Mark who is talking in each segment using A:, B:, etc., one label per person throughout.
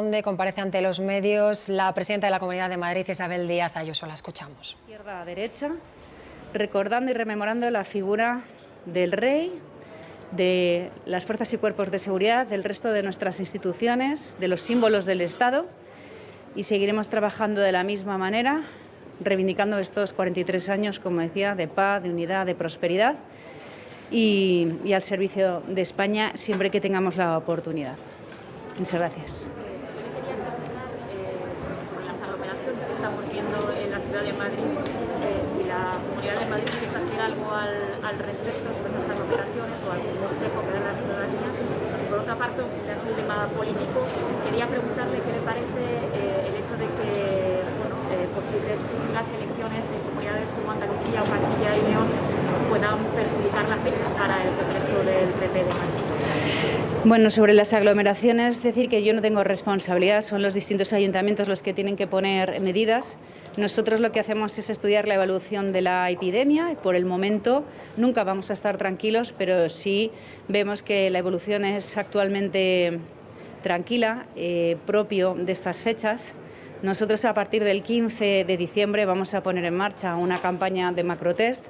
A: Donde comparece ante los medios la presidenta de la Comunidad de Madrid, Isabel Díaz Ayuso. La escuchamos.
B: Izquierda a derecha, recordando y rememorando la figura del rey, de las fuerzas y cuerpos de seguridad, del resto de nuestras instituciones, de los símbolos del Estado, y seguiremos trabajando de la misma manera, reivindicando estos 43 años, como decía, de paz, de unidad, de prosperidad y al servicio de España siempre que tengamos la oportunidad. Muchas gracias.
C: Estamos viendo en la ciudad de Madrid, si la Comunidad de Madrid quiere hacer algo al respecto sobre esas aglomeraciones o algún consejo que da la ciudadanía. Y por otra parte, ya es un tema político, quería preguntarle qué le parece el hecho de que posibles futuras elecciones en comunidades como Andalucía o Castilla y León puedan perjudicar la fecha para el Congreso del PP de Madrid.
B: Bueno, sobre las aglomeraciones, decir que yo no tengo responsabilidad, son los distintos ayuntamientos los que tienen que poner medidas. Nosotros lo que hacemos es estudiar la evolución de la epidemia. Por el momento nunca vamos a estar tranquilos, pero sí vemos que la evolución es actualmente tranquila, propio de estas fechas. Nosotros a partir del 15 de diciembre vamos a poner en marcha una campaña de macrotest,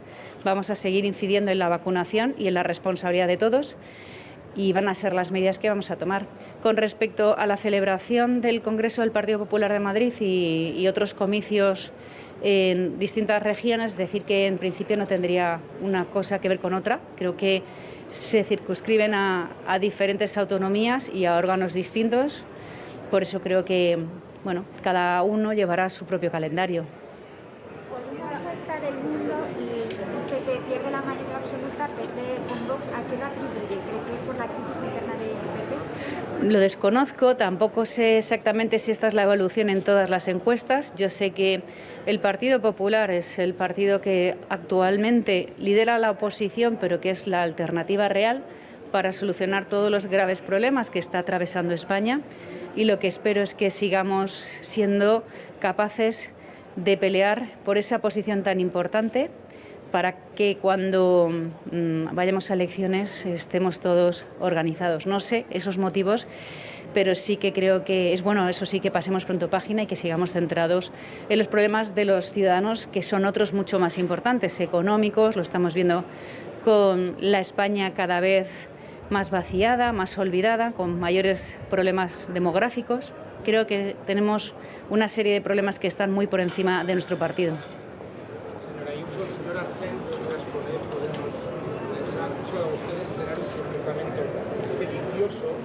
B: vamos a seguir incidiendo en la vacunación y en la responsabilidad de todos. Y van a ser las medidas que vamos a tomar. Con respecto a la celebración del Congreso del Partido Popular de Madrid y otros comicios en distintas regiones, decir que en principio no tendría una cosa que ver con otra. Creo que se circunscriben a diferentes autonomías y a órganos distintos. Por eso creo que cada uno llevará su propio calendario.
D: Pues una encuesta del mundo y que pierde la mayoría absoluta, PP con Vox, ¿a qué lo atribuye? ¿Cree que es por la crisis interna del PP?
B: Lo desconozco, tampoco sé exactamente si esta es la evolución en todas las encuestas. Yo sé que el Partido Popular es el partido que actualmente lidera la oposición, pero que es la alternativa real para solucionar todos los graves problemas que está atravesando España. Y lo que espero es que sigamos siendo capaces de pelear por esa posición tan importante para que cuando vayamos a elecciones estemos todos organizados. No sé esos motivos, pero sí que creo que es bueno, eso sí, que pasemos pronto página y que sigamos centrados en los problemas de los ciudadanos, que son otros mucho más importantes, económicos. Lo estamos viendo con la España cada vez más vaciada, más olvidada, con mayores problemas demográficos. Creo que tenemos una serie de problemas que están muy por encima de nuestro partido.
E: Señora Ayuso, señora Sáenz, señoras Podemos, han buscado ustedes generar un comportamiento sedicioso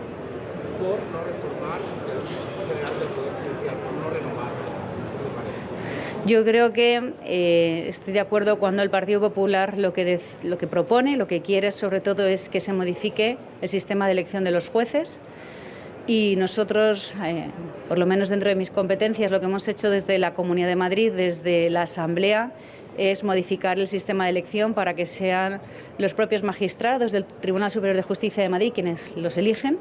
E: por no reformar el Consejo General del Poder Judicial, por no renovar.
B: Yo creo que estoy de acuerdo cuando el Partido Popular lo que propone, lo que quiere sobre todo es que se modifique el sistema de elección de los jueces. Y nosotros, por lo menos dentro de mis competencias, lo que hemos hecho desde la Comunidad de Madrid, desde la Asamblea, es modificar el sistema de elección para que sean los propios magistrados del Tribunal Superior de Justicia de Madrid quienes los eligen.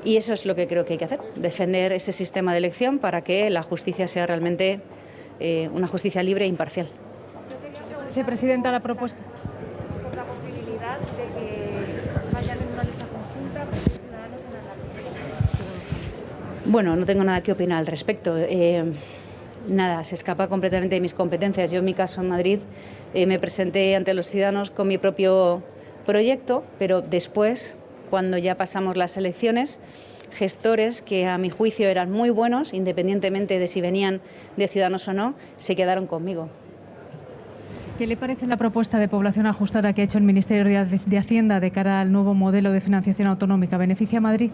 B: Y eso es lo que creo que hay que hacer, defender ese sistema de elección para que la justicia sea realmente una justicia libre e imparcial.
F: Vicepresidenta, la propuesta.
D: Por la posibilidad de que vayan en una lista conjunta con Ciudadanos en la.
B: Bueno, no tengo nada que opinar al respecto. Nada, se escapa completamente de mis competencias. Yo, en mi caso, en Madrid, me presenté ante los ciudadanos con mi propio proyecto, pero después, cuando ya pasamos las elecciones, gestores que a mi juicio eran muy buenos, independientemente de si venían de Ciudadanos o no, se quedaron conmigo.
F: ¿Qué le parece la propuesta de población ajustada que ha hecho el Ministerio de Hacienda de cara al nuevo modelo de financiación autonómica? ¿Beneficia a Madrid?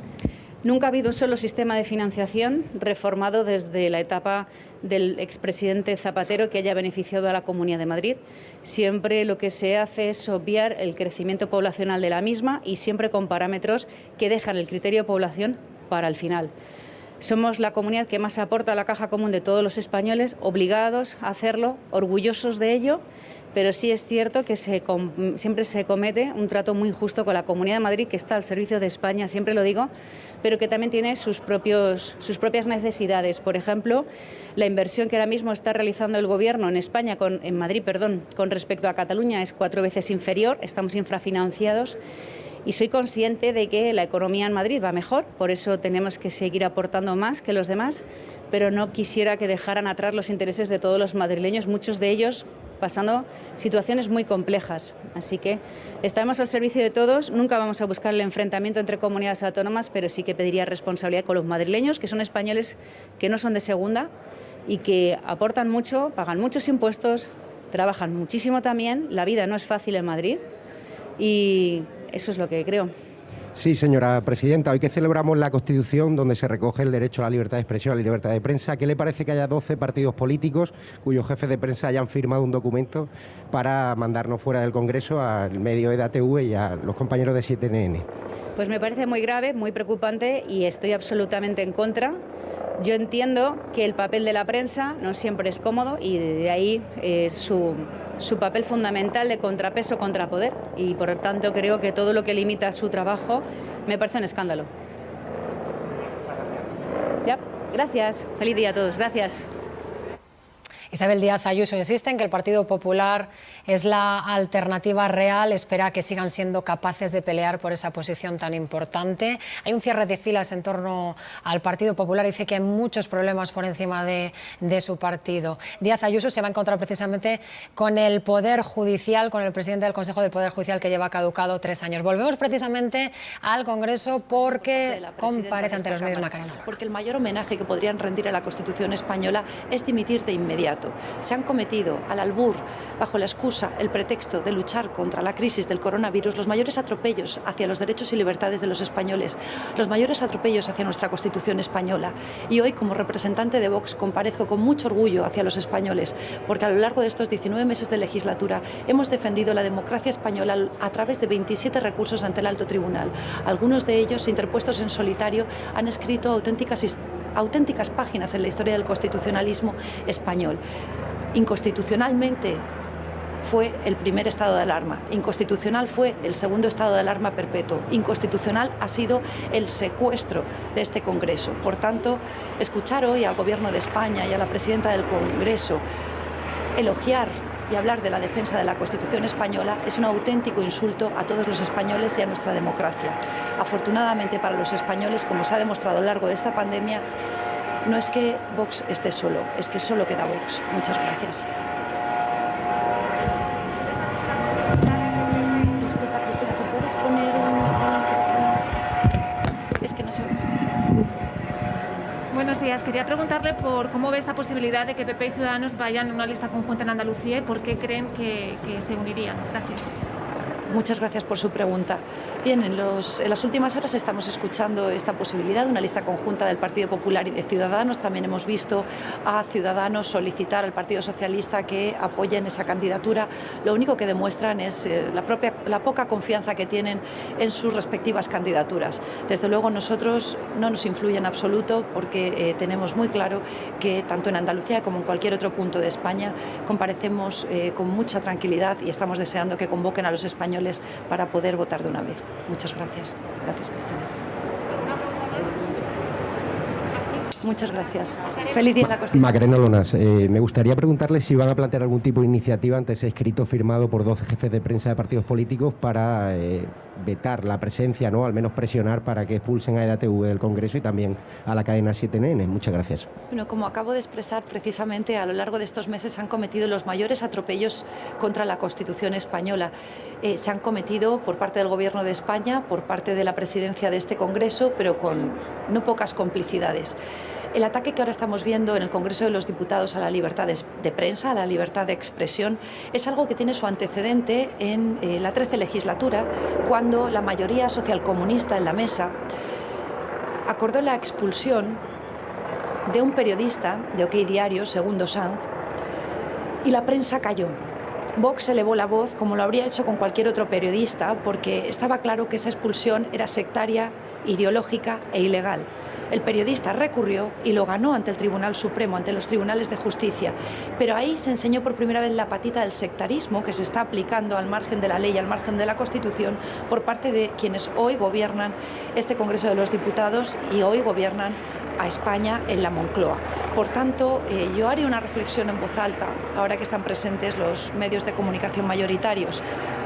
B: Nunca ha habido un solo sistema de financiación reformado desde la etapa del expresidente Zapatero que haya beneficiado a la Comunidad de Madrid. Siempre lo que se hace es obviar el crecimiento poblacional de la misma y siempre con parámetros que dejan el criterio de población para el final. Somos la comunidad que más aporta a la caja común de todos los españoles, obligados a hacerlo, orgullosos de ello, pero sí es cierto que siempre se comete un trato muy injusto con la Comunidad de Madrid, que está al servicio de España, siempre lo digo, pero que también tiene sus propias necesidades. Por ejemplo, la inversión que ahora mismo está realizando el Gobierno en Madrid, con respecto a Cataluña es 4 veces inferior, estamos infrafinanciados. Y soy consciente de que la economía en Madrid va mejor, por eso tenemos que seguir aportando más que los demás, pero no quisiera que dejaran atrás los intereses de todos los madrileños, muchos de ellos pasando situaciones muy complejas. Así que estaremos al servicio de todos, nunca vamos a buscar el enfrentamiento entre comunidades autónomas, pero sí que pediría responsabilidad con los madrileños, que son españoles que no son de segunda y que aportan mucho, pagan muchos impuestos, trabajan muchísimo también, la vida no es fácil en Madrid y eso es lo que creo.
G: Sí, señora presidenta, hoy que celebramos la Constitución, donde se recoge el derecho a la libertad de expresión, a la libertad de prensa, ¿qué le parece que haya 12 partidos políticos cuyos jefes de prensa hayan firmado un documento para mandarnos fuera del Congreso al medio EDATV y a los compañeros de 7NN?
B: Pues me parece muy grave, muy preocupante y estoy absolutamente en contra. Yo entiendo que el papel de la prensa no siempre es cómodo y de ahí su papel fundamental de contrapeso contra poder y por tanto creo que todo lo que limita su trabajo me parece un escándalo. Ya, gracias. Feliz día a todos. Gracias.
A: Isabel Díaz Ayuso insiste en que el Partido Popular es la alternativa real, espera que sigan siendo capaces de pelear por esa posición tan importante. Hay un cierre de filas en torno al Partido Popular, dice que hay muchos problemas por encima de su partido. Díaz Ayuso se va a encontrar precisamente con el Poder Judicial, con el presidente del Consejo del Poder Judicial que lleva caducado 3 años. Volvemos precisamente al Congreso porque comparece ante los medios Macarena.
H: Porque el mayor homenaje que podrían rendir a la Constitución española es dimitir de inmediato. Se han cometido al albur, bajo la excusa, el pretexto de luchar contra la crisis del coronavirus, los mayores atropellos hacia los derechos y libertades de los españoles, los mayores atropellos hacia nuestra Constitución española. Y hoy, como representante de Vox, comparezco con mucho orgullo hacia los españoles, porque a lo largo de estos 19 meses de legislatura hemos defendido la democracia española a través de 27 recursos ante el Alto Tribunal. Algunos de ellos, interpuestos en solitario, han escrito auténticas páginas en la historia del constitucionalismo español. Inconstitucionalmente fue el primer estado de alarma, inconstitucional fue el segundo estado de alarma perpetuo, inconstitucional ha sido el secuestro de este Congreso. Por tanto, escuchar hoy al Gobierno de España y a la presidenta del Congreso elogiar y hablar de la defensa de la Constitución española es un auténtico insulto a todos los españoles y a nuestra democracia. Afortunadamente para los españoles, como se ha demostrado a lo largo de esta pandemia, no es que Vox esté solo, es que solo queda Vox. Muchas gracias. Disculpa, Cristina, ¿te puedes poner el micrófono? Es que no sé.
C: Buenos días. Quería preguntarle por cómo ve esta posibilidad de que PP y Ciudadanos vayan en una lista conjunta en Andalucía y por qué creen que se unirían. Gracias.
H: Muchas gracias por su pregunta. Bien, en las últimas horas estamos escuchando esta posibilidad de una lista conjunta del Partido Popular y de Ciudadanos. También hemos visto a Ciudadanos solicitar al Partido Socialista que apoyen esa candidatura. Lo único que demuestran es la poca confianza que tienen en sus respectivas candidaturas. Desde luego nosotros no nos influye en absoluto porque tenemos muy claro que tanto en Andalucía como en cualquier otro punto de España comparecemos con mucha tranquilidad y estamos deseando que convoquen a los españoles para poder votar de una vez. Muchas gracias. Gracias, Cristina. Muchas gracias. Feliz día de la Constitución.
G: Macarena Lonas, me gustaría preguntarle si van a plantear algún tipo de iniciativa ante ese escrito firmado por 12 jefes de prensa de partidos políticos para vetar la presencia, ¿no? Al menos presionar para que expulsen a EDATV del Congreso y también a la cadena 7NN. Muchas gracias.
H: Bueno, como acabo de expresar, precisamente a lo largo de estos meses se han cometido los mayores atropellos contra la Constitución española. Se han cometido por parte del Gobierno de España, por parte de la presidencia de este Congreso, pero con no pocas complicidades. El ataque que ahora estamos viendo en el Congreso de los Diputados a la libertad de prensa, a la libertad de expresión, es algo que tiene su antecedente en la 13ª legislatura, cuando la mayoría socialcomunista en la mesa acordó la expulsión de un periodista de OK Diario, Segundo Sanz, y la prensa cayó. Vox elevó la voz, como lo habría hecho con cualquier otro periodista, porque estaba claro que esa expulsión era sectaria, ideológica e ilegal. El periodista recurrió y lo ganó ante el Tribunal Supremo, ante los tribunales de justicia. Pero ahí se enseñó por primera vez la patita del sectarismo que se está aplicando al margen de la ley, al margen de la Constitución, por parte de quienes hoy gobiernan este Congreso de los Diputados y hoy gobiernan a España en la Moncloa. Por tanto, yo haría una reflexión en voz alta, ahora que están presentes los medios de comunicación mayoritarios.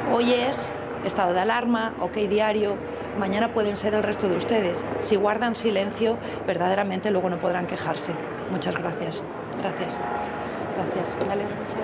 H: Hoy es Estado de Alarma, OK Diario, mañana pueden ser el resto de ustedes. Si guardan silencio, verdaderamente luego no podrán quejarse. Muchas gracias. Gracias. Gracias. Me alegro mucho.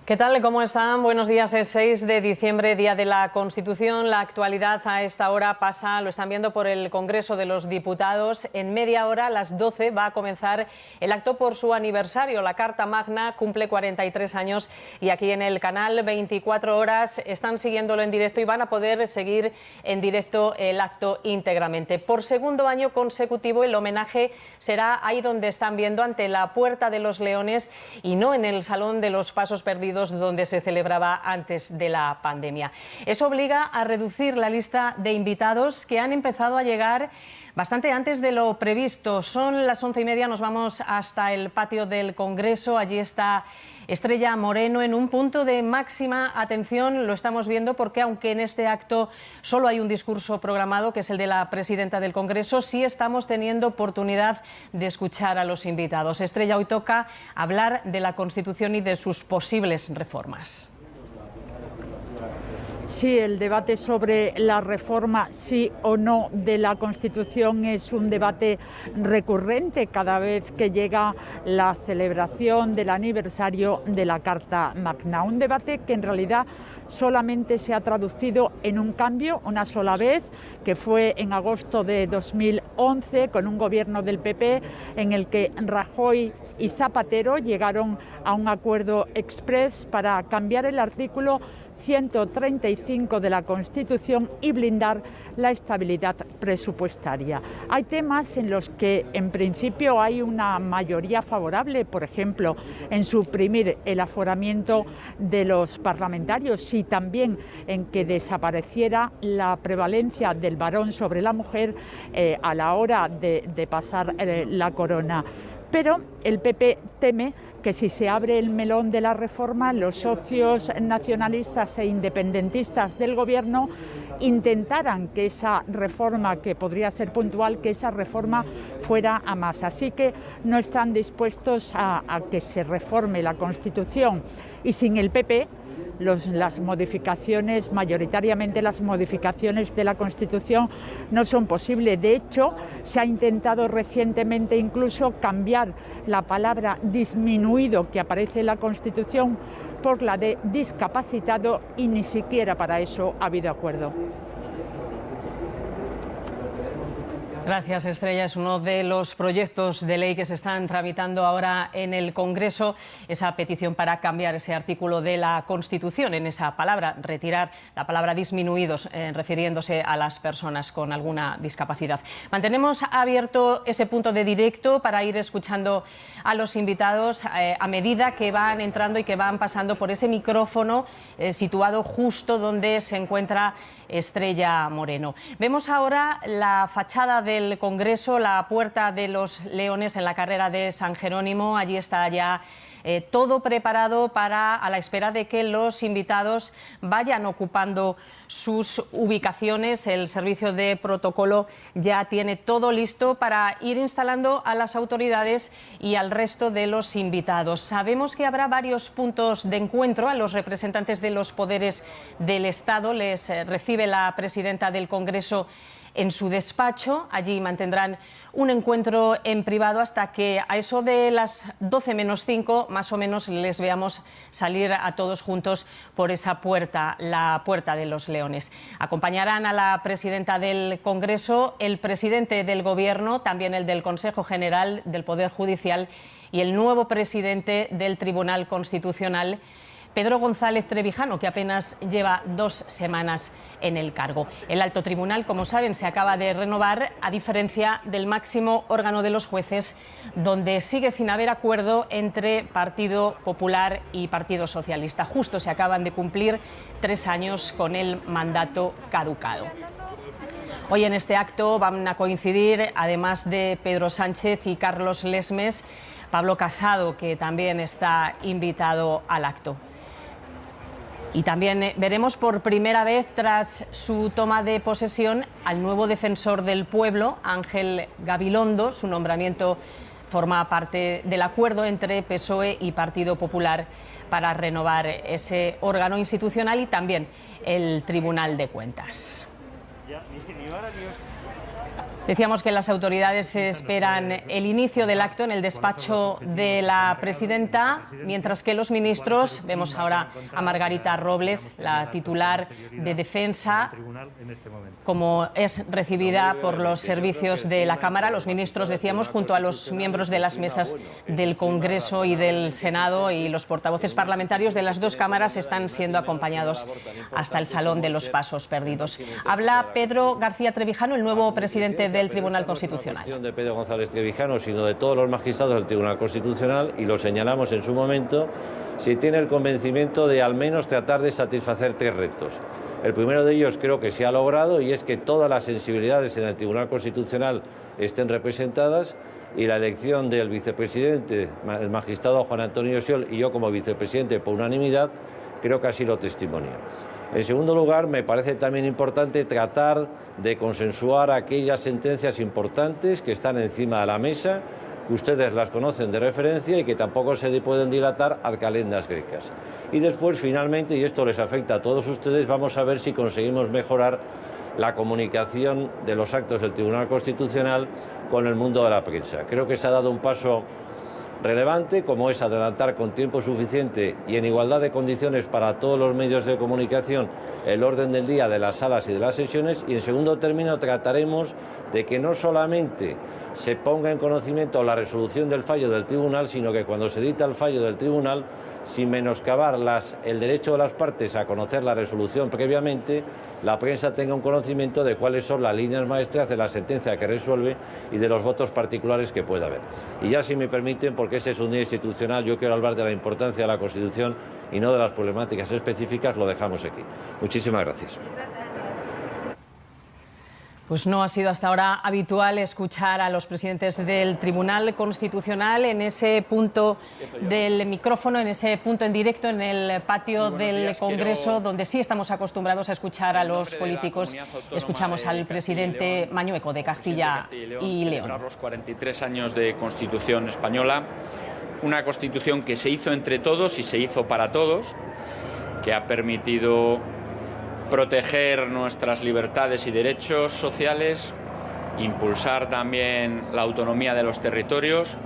I: ¿Qué tal? ¿Cómo están? Buenos días. Es 6 de diciembre, Día de la Constitución. La actualidad a esta hora pasa, lo están viendo, por el Congreso de los Diputados. En media hora, a las 12, va a comenzar el acto por su aniversario. La Carta Magna cumple 43 años y aquí en el canal 24 horas están siguiéndolo en directo y van a poder seguir en directo el acto íntegramente. Por segundo año consecutivo, el homenaje será ahí donde están viendo, ante la Puerta de los Leones, y no en el Salón de los Pasos Perdidos, donde se celebraba antes de la pandemia. Eso obliga a reducir la lista de invitados, que han empezado a llegar bastante antes de lo previsto. Son las 11:30, nos vamos hasta el patio del Congreso. Allí está Estrella Moreno en un punto de máxima atención. Lo estamos viendo porque, aunque en este acto solo hay un discurso programado, que es el de la presidenta del Congreso, sí estamos teniendo oportunidad de escuchar a los invitados. Estrella, hoy toca hablar de la Constitución y de sus posibles reformas.
J: Sí, el debate sobre la reforma, sí o no, de la Constitución es un debate recurrente cada vez que llega la celebración del aniversario de la Carta Magna. Un debate que en realidad solamente se ha traducido en un cambio una sola vez, que fue en agosto de 2011, con un gobierno del PP en el que Rajoy y Zapatero llegaron a un acuerdo exprés para cambiar el artículo 135 de la Constitución y blindar la estabilidad presupuestaria. Hay temas en los que en principio hay una mayoría favorable, por ejemplo, en suprimir el aforamiento de los parlamentarios y también en que desapareciera la prevalencia del varón sobre la mujer a la hora de pasar la corona. Pero el PP teme que si se abre el melón de la reforma, los socios nacionalistas e independentistas del Gobierno intentaran que esa reforma, que podría ser puntual, que esa reforma fuera a más. Así que no están dispuestos a que se reforme la Constitución. Y sin el PP, las modificaciones, mayoritariamente las modificaciones de la Constitución, no son posibles. De hecho, se ha intentado recientemente incluso cambiar la palabra disminuido que aparece en la Constitución por la de discapacitado, y ni siquiera para eso ha habido acuerdo.
I: Gracias, Estrella. Es uno de los proyectos de ley que se están tramitando ahora en el Congreso, esa petición para cambiar ese artículo de la Constitución, en esa palabra, retirar la palabra disminuidos, refiriéndose a las personas con alguna discapacidad. Mantenemos abierto ese punto de directo para ir escuchando a los invitados a medida que van entrando y que van pasando por ese micrófono situado justo donde se encuentra Estrella Moreno. Vemos ahora la fachada del Congreso, la Puerta de los Leones, en la carrera de San Jerónimo. Allí está ya todo preparado a la espera de que los invitados vayan ocupando sus ubicaciones. El servicio de protocolo ya tiene todo listo para ir instalando a las autoridades y al resto de los invitados. Sabemos que habrá varios puntos de encuentro. A los representantes de los poderes del Estado les recibe la presidenta del Congreso en su despacho. Allí mantendrán un encuentro en privado hasta que a eso de las 12 menos 5 más o menos les veamos salir a todos juntos por esa puerta, la Puerta de los Leones. Acompañarán a la presidenta del Congreso, el presidente del Gobierno, también el del Consejo General del Poder Judicial y el nuevo presidente del Tribunal Constitucional, Pedro González Trevijano, que apenas lleva 2 semanas en el cargo. El alto tribunal, como saben, se acaba de renovar, a diferencia del máximo órgano de los jueces, donde sigue sin haber acuerdo entre Partido Popular y Partido Socialista. Justo se acaban de cumplir 3 años con el mandato caducado. Hoy en este acto van a coincidir, además de Pedro Sánchez y Carlos Lesmes, Pablo Casado, que también está invitado al acto. Y también veremos por primera vez tras su toma de posesión al nuevo defensor del pueblo, Ángel Gabilondo. Su nombramiento forma parte del acuerdo entre PSOE y Partido Popular para renovar ese órgano institucional y también el Tribunal de Cuentas. Decíamos que las autoridades esperan el inicio del acto en el despacho de la presidenta, mientras que los ministros, vemos ahora a Margarita Robles, la titular de Defensa, como es recibida por los servicios de la Cámara. Los ministros, decíamos, junto a los miembros de las mesas del Congreso y del Senado, y los portavoces parlamentarios de las dos cámaras están siendo acompañados hasta el Salón de los Pasos Perdidos. Habla Pedro García Trevijano, el nuevo presidente del Tribunal Constitucional.
K: No de Pedro González Trevijano, sino de todos los magistrados del Tribunal Constitucional, y lo señalamos en su momento, si tiene el convencimiento de al menos tratar de satisfacer 3 retos. El primero de ellos creo que se ha logrado, y es que todas las sensibilidades en el Tribunal Constitucional estén representadas, y la elección del vicepresidente, el magistrado Juan Antonio Xiol, y yo como vicepresidente por unanimidad, creo que así lo testimonia. En segundo lugar, me parece también importante tratar de consensuar aquellas sentencias importantes que están encima de la mesa, que ustedes las conocen de referencia y que tampoco se pueden dilatar a calendas grecas. Y después, finalmente, y esto les afecta a todos ustedes, vamos a ver si conseguimos mejorar la comunicación de los actos del Tribunal Constitucional con el mundo de la prensa. Creo que se ha dado un paso relevante, como es adelantar con tiempo suficiente y en igualdad de condiciones para todos los medios de comunicación el orden del día de las salas y de las sesiones, y en segundo término trataremos de que no solamente se ponga en conocimiento la resolución del fallo del tribunal, sino que cuando se dicta el fallo del tribunal, sin menoscabar el derecho de las partes a conocer la resolución previamente, la prensa tenga un conocimiento de cuáles son las líneas maestras de la sentencia que resuelve y de los votos particulares que pueda haber. Y ya, si me permiten, porque ese es un día institucional, yo quiero hablar de la importancia de la Constitución y no de las problemáticas específicas, lo dejamos aquí. Muchísimas gracias.
I: Pues no ha sido hasta ahora habitual escuchar a los presidentes del Tribunal Constitucional en ese punto del micrófono, en ese punto en directo en el patio del Congreso, donde sí estamos acostumbrados a escuchar a los políticos. Escuchamos al presidente Mañueco de Castilla y León.
L: Los 43 años de Constitución española, una Constitución que se hizo entre todos y se hizo para todos, que ha permitido proteger nuestras libertades y derechos sociales, impulsar también la autonomía de los territorios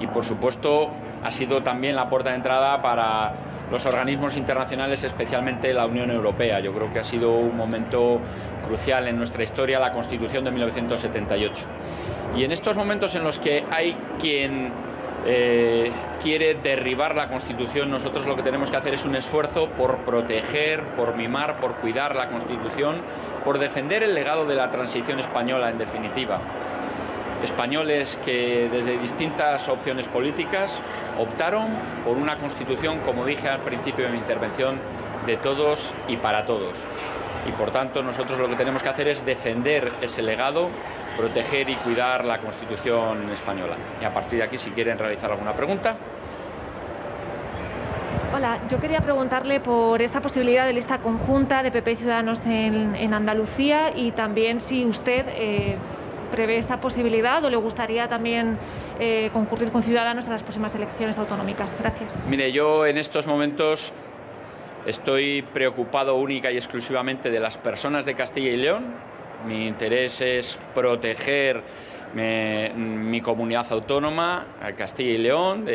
L: y, por supuesto, ha sido también la puerta de entrada para los organismos internacionales, especialmente la Unión Europea. Yo creo que ha sido un momento crucial en nuestra historia, la Constitución de 1978. Y en estos momentos en los que hay quien quiere derribar la Constitución, nosotros lo que tenemos que hacer es un esfuerzo por proteger, por mimar, por cuidar la Constitución, por defender el legado de la transición española, en definitiva. Españoles que desde distintas opciones políticas optaron por una Constitución, como dije al principio de mi intervención, de todos y para todos. Y por tanto nosotros lo que tenemos que hacer es defender ese legado, proteger y cuidar la Constitución española. Y a partir de aquí, si quieren realizar alguna pregunta.
M: Hola, yo quería preguntarle por esta posibilidad de lista conjunta de PP y Ciudadanos en Andalucía, y también si usted prevé esta posibilidad o le gustaría también concurrir con Ciudadanos a las próximas elecciones autonómicas. Gracias.
L: Mire, yo en estos momentos estoy preocupado única y exclusivamente de las personas de Castilla y León. Mi interés es proteger mi comunidad autónoma, Castilla y León,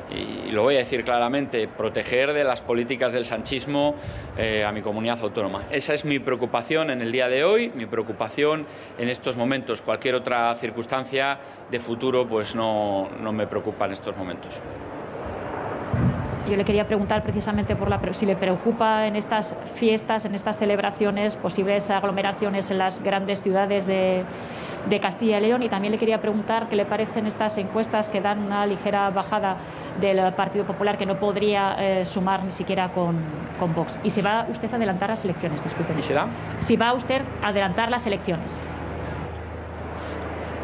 L: y lo voy a decir claramente, proteger de las políticas del sanchismo a mi comunidad autónoma. Esa es mi preocupación en el día de hoy, mi preocupación en estos momentos. Cualquier otra circunstancia de futuro pues no me preocupa en estos momentos.
M: Yo le quería preguntar precisamente si le preocupa en estas fiestas, en estas celebraciones, posibles aglomeraciones en las grandes ciudades de Castilla y León, y también le quería preguntar qué le parecen estas encuestas que dan una ligera bajada del Partido Popular, que no podría sumar ni siquiera con Vox. ¿Y se va usted a adelantar las elecciones? Disculpen.
L: ¿Y será?
M: Si va usted a adelantar las elecciones.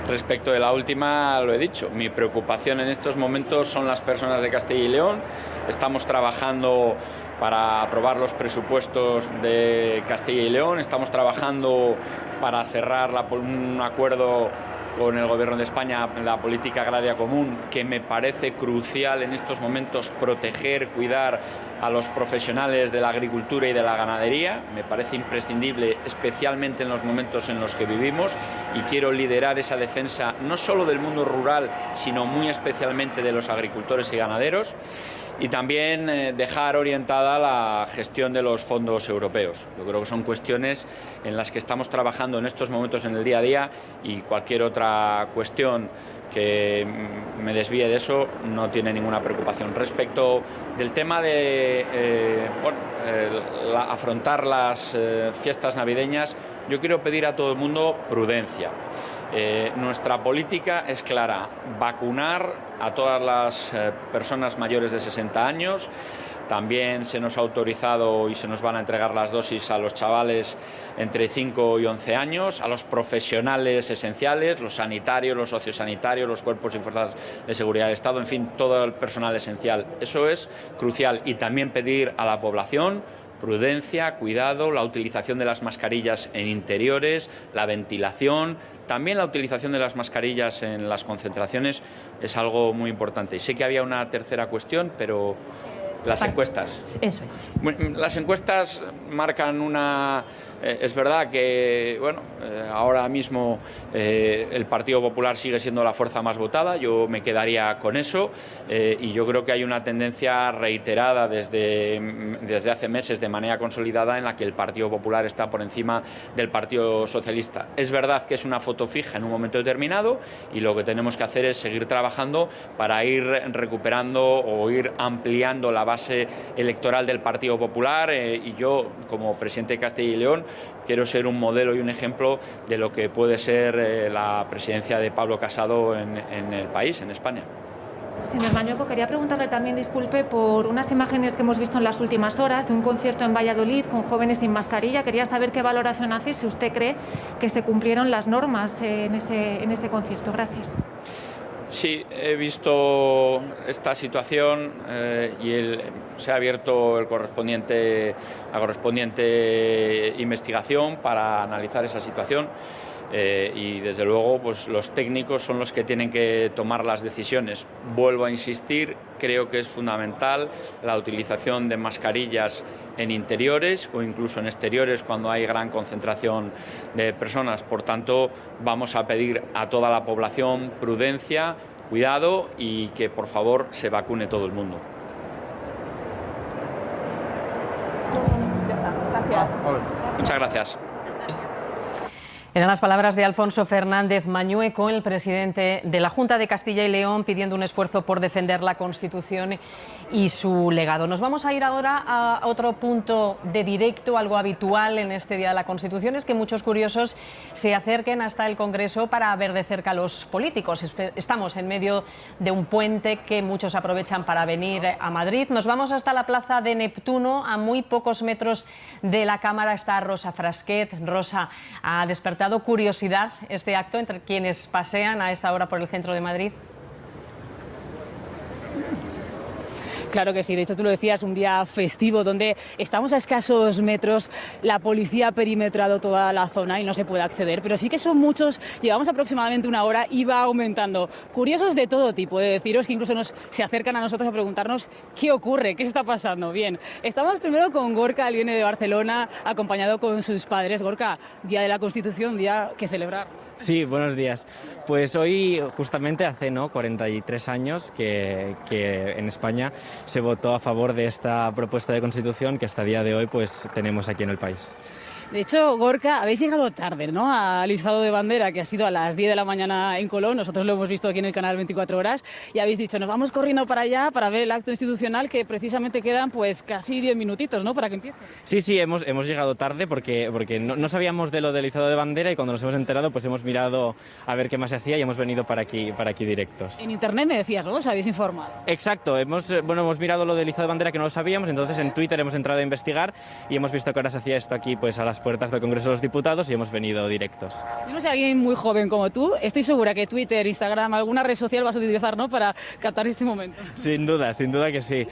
L: Respecto de la última, lo he dicho, mi preocupación en estos momentos son las personas de Castilla y León. Estamos trabajando para aprobar los presupuestos de Castilla y León. Estamos trabajando para cerrar un acuerdo con el Gobierno de España, la política agraria común, que me parece crucial en estos momentos proteger, cuidar a los profesionales de la agricultura y de la ganadería. Me parece imprescindible, especialmente en los momentos en los que vivimos, y quiero liderar esa defensa no solo del mundo rural, sino muy especialmente de los agricultores y ganaderos. Y también dejar orientada la gestión de los fondos europeos. Yo creo que son cuestiones en las que estamos trabajando en estos momentos en el día a día, y cualquier otra cuestión que me desvíe de eso no tiene ninguna preocupación. Respecto del tema de afrontar las fiestas navideñas, yo quiero pedir a todo el mundo prudencia. Nuestra política es clara: vacunar a todas las personas mayores de 60 años. También se nos ha autorizado y se nos van a entregar las dosis a los chavales entre 5 y 11 años, a los profesionales esenciales, los sanitarios, los sociosanitarios, los cuerpos y fuerzas de seguridad del Estado, en fin, todo el personal esencial. Eso es crucial. Y también pedir a la población prudencia, cuidado, la utilización de las mascarillas en interiores, la ventilación, también la utilización de las mascarillas en las concentraciones es algo muy importante. Y sé que había una tercera cuestión, pero las encuestas.
M: Eso es.
L: Bueno, las encuestas marcan una... es verdad que, bueno, ahora mismo el Partido Popular sigue siendo la fuerza más votada, yo me quedaría con eso, y yo creo que hay una tendencia reiterada desde hace meses de manera consolidada en la que el Partido Popular está por encima del Partido Socialista. Es verdad que es una foto fija en un momento determinado, y lo que tenemos que hacer es seguir trabajando para ir recuperando o ir ampliando la base electoral del Partido Popular, y yo, como presidente de Castilla y León, quiero ser un modelo y un ejemplo de lo que puede ser la presidencia de Pablo Casado en el país, en España.
M: Señor Mañueco, quería preguntarle también, disculpe, por unas imágenes que hemos visto en las últimas horas de un concierto en Valladolid con jóvenes sin mascarilla. Quería saber qué valoración hace, si usted cree que se cumplieron las normas en ese concierto. Gracias.
L: Sí, he visto esta situación y se ha abierto la correspondiente investigación para analizar esa situación. Y desde luego pues los técnicos son los que tienen que tomar las decisiones. Vuelvo a insistir, creo que es fundamental la utilización de mascarillas en interiores o incluso en exteriores cuando hay gran concentración de personas. Por tanto, vamos a pedir a toda la población prudencia, cuidado y que por favor se vacune todo el mundo.
N: Ya está, gracias.
L: Muchas gracias.
I: Eran las palabras de Alfonso Fernández Mañueco, el presidente de la Junta de Castilla y León, pidiendo un esfuerzo por defender la Constitución y su legado. Nos vamos a ir ahora a otro punto de directo, algo habitual en este Día de la Constitución, es que muchos curiosos se acerquen hasta el Congreso para ver de cerca a los políticos. Estamos en medio de un puente que muchos aprovechan para venir a Madrid. Nos vamos hasta la Plaza de Neptuno, a muy pocos metros de la Cámara está Rosa Frasquet. Rosa, ha despertado curiosidad este acto entre quienes pasean a esta hora por el centro de Madrid.
O: Claro que sí, de hecho tú lo decías, un día festivo donde estamos a escasos metros, la policía ha perimetrado toda la zona y no se puede acceder, pero sí que son muchos, llevamos aproximadamente una hora y va aumentando. Curiosos de todo tipo, deciros que incluso se acercan a nosotros a preguntarnos qué ocurre, qué está pasando. Bien, estamos primero con Gorka, él viene de Barcelona, acompañado con sus padres. Gorka, Día de la Constitución, día que celebrar.
P: Sí, buenos días. Pues hoy justamente hace 43 años que en España se votó a favor de esta propuesta de Constitución que hasta el día de hoy pues tenemos aquí en el país.
O: De hecho, Gorka, habéis llegado tarde, ¿no?, al izado de bandera, que ha sido a las 10 de la mañana en Colón. Nosotros lo hemos visto aquí en el canal 24 horas y habéis dicho, nos vamos corriendo para allá para ver el acto institucional, que precisamente quedan pues casi 10 minutitos, ¿no?, para que empiece.
P: Sí, hemos llegado tarde porque no sabíamos de lo del izado de bandera y cuando nos hemos enterado pues hemos mirado a ver qué más se hacía y hemos venido para aquí directos.
O: En internet me decías, ¿no?, os habéis informado.
P: Exacto, hemos mirado lo del izado de bandera que no lo sabíamos, entonces en Twitter hemos entrado a investigar y hemos visto que ahora se hacía esto aquí pues a las las puertas del Congreso de los Diputados y hemos venido directos.
O: Yo no sé, alguien muy joven como tú, estoy segura que Twitter, Instagram, alguna red social vas a utilizar, ¿no?, para captar este momento.
P: Sin duda que sí.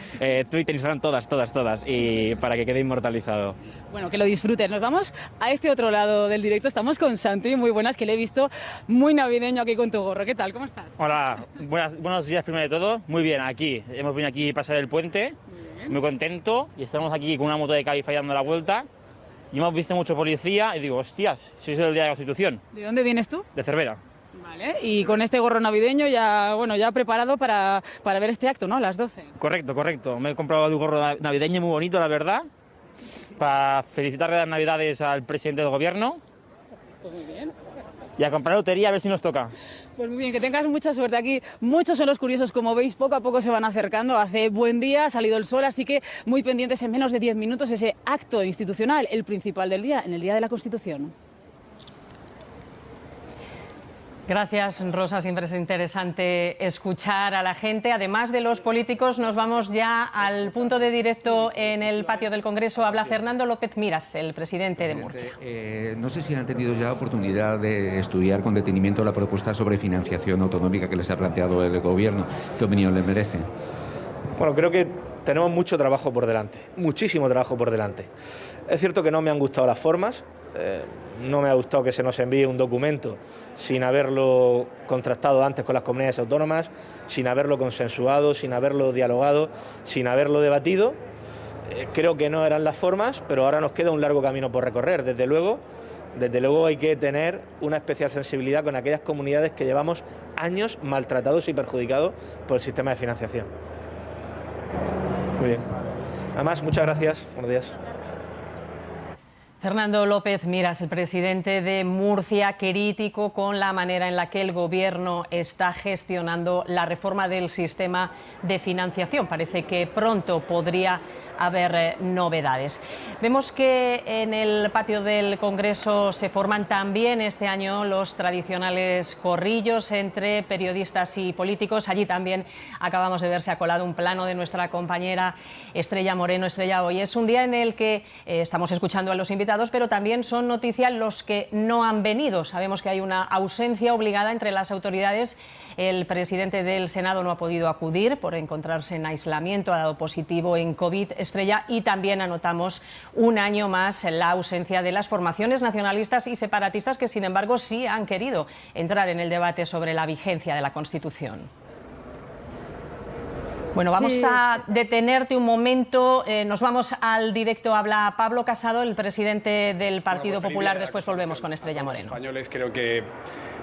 P: Twitter, Instagram, todas. Y para que quede inmortalizado.
O: Bueno, que lo disfruten. Nos vamos a este otro lado del directo. Estamos con Santi, muy buenas, que le he visto muy navideño aquí con tu gorro. ¿Qué tal? ¿Cómo estás?
Q: Hola, buenos días primero de todo. Muy bien, aquí. Hemos venido aquí a pasar el puente, muy contento. Y estamos aquí con una moto de Cabify dando la vuelta. Y hemos visto mucho policía y digo, hostias, si es el día de la Constitución.
O: ¿De dónde vienes tú?
Q: De Cervera.
O: Vale, y con este gorro navideño ya preparado para ver este acto, ¿no? A las 12.
Q: Correcto. Me he comprado un gorro navideño muy bonito, la verdad, para felicitarle las Navidades al presidente del gobierno.
O: Pues muy bien.
Q: Y a comprar lotería a ver si nos toca.
O: Pues muy bien, que tengas mucha suerte aquí. Muchos son los curiosos, como veis, poco a poco se van acercando. Hace buen día, ha salido el sol, así que muy pendientes en menos de 10 minutos ese acto institucional, el principal del día, en el Día de la Constitución.
I: Gracias, Rosa. Siempre es interesante escuchar a la gente. Además de los políticos, nos vamos ya al punto de directo en el patio del Congreso. Habla Fernando López Miras, el presidente de Murcia.
R: No sé si han tenido ya oportunidad de estudiar con detenimiento la propuesta sobre financiación autonómica que les ha planteado el Gobierno. ¿Qué opinión les merece?
S: Bueno, creo que tenemos mucho trabajo por delante, muchísimo trabajo por delante. Es cierto que no me han gustado las formas, no me ha gustado que se nos envíe un documento sin haberlo contrastado antes con las comunidades autónomas, sin haberlo consensuado, sin haberlo dialogado, sin haberlo debatido. Creo que no eran las formas, pero ahora nos queda un largo camino por recorrer. Desde luego hay que tener una especial sensibilidad con aquellas comunidades que llevamos años maltratados y perjudicados por el sistema de financiación. Muy bien. Nada más, muchas gracias. Buenos días.
I: Fernando López Miras, el presidente de Murcia, crítico con la manera en la que el Gobierno está gestionando la reforma del sistema de financiación. Parece que pronto podría haber novedades. Vemos que en el patio del Congreso se forman también este año los tradicionales corrillos entre periodistas y políticos. Allí también acabamos de ver, se ha colado un plano de nuestra compañera Estrella Moreno. Estrella, hoy es un día en el que estamos escuchando a los invitados, pero también son noticia los que no han venido. Sabemos que hay una ausencia obligada entre las autoridades. El presidente del Senado no ha podido acudir por encontrarse en aislamiento, ha dado positivo en COVID. Estrella, y también anotamos un año más la ausencia de las formaciones nacionalistas y separatistas que, sin embargo, sí han querido entrar en el debate sobre la vigencia de la Constitución. Bueno, vamos a detenerte un momento. Nos vamos al directo. Habla Pablo Casado, el presidente del Partido Popular. Después volvemos con Estrella Moreno.
T: Españoles, creo que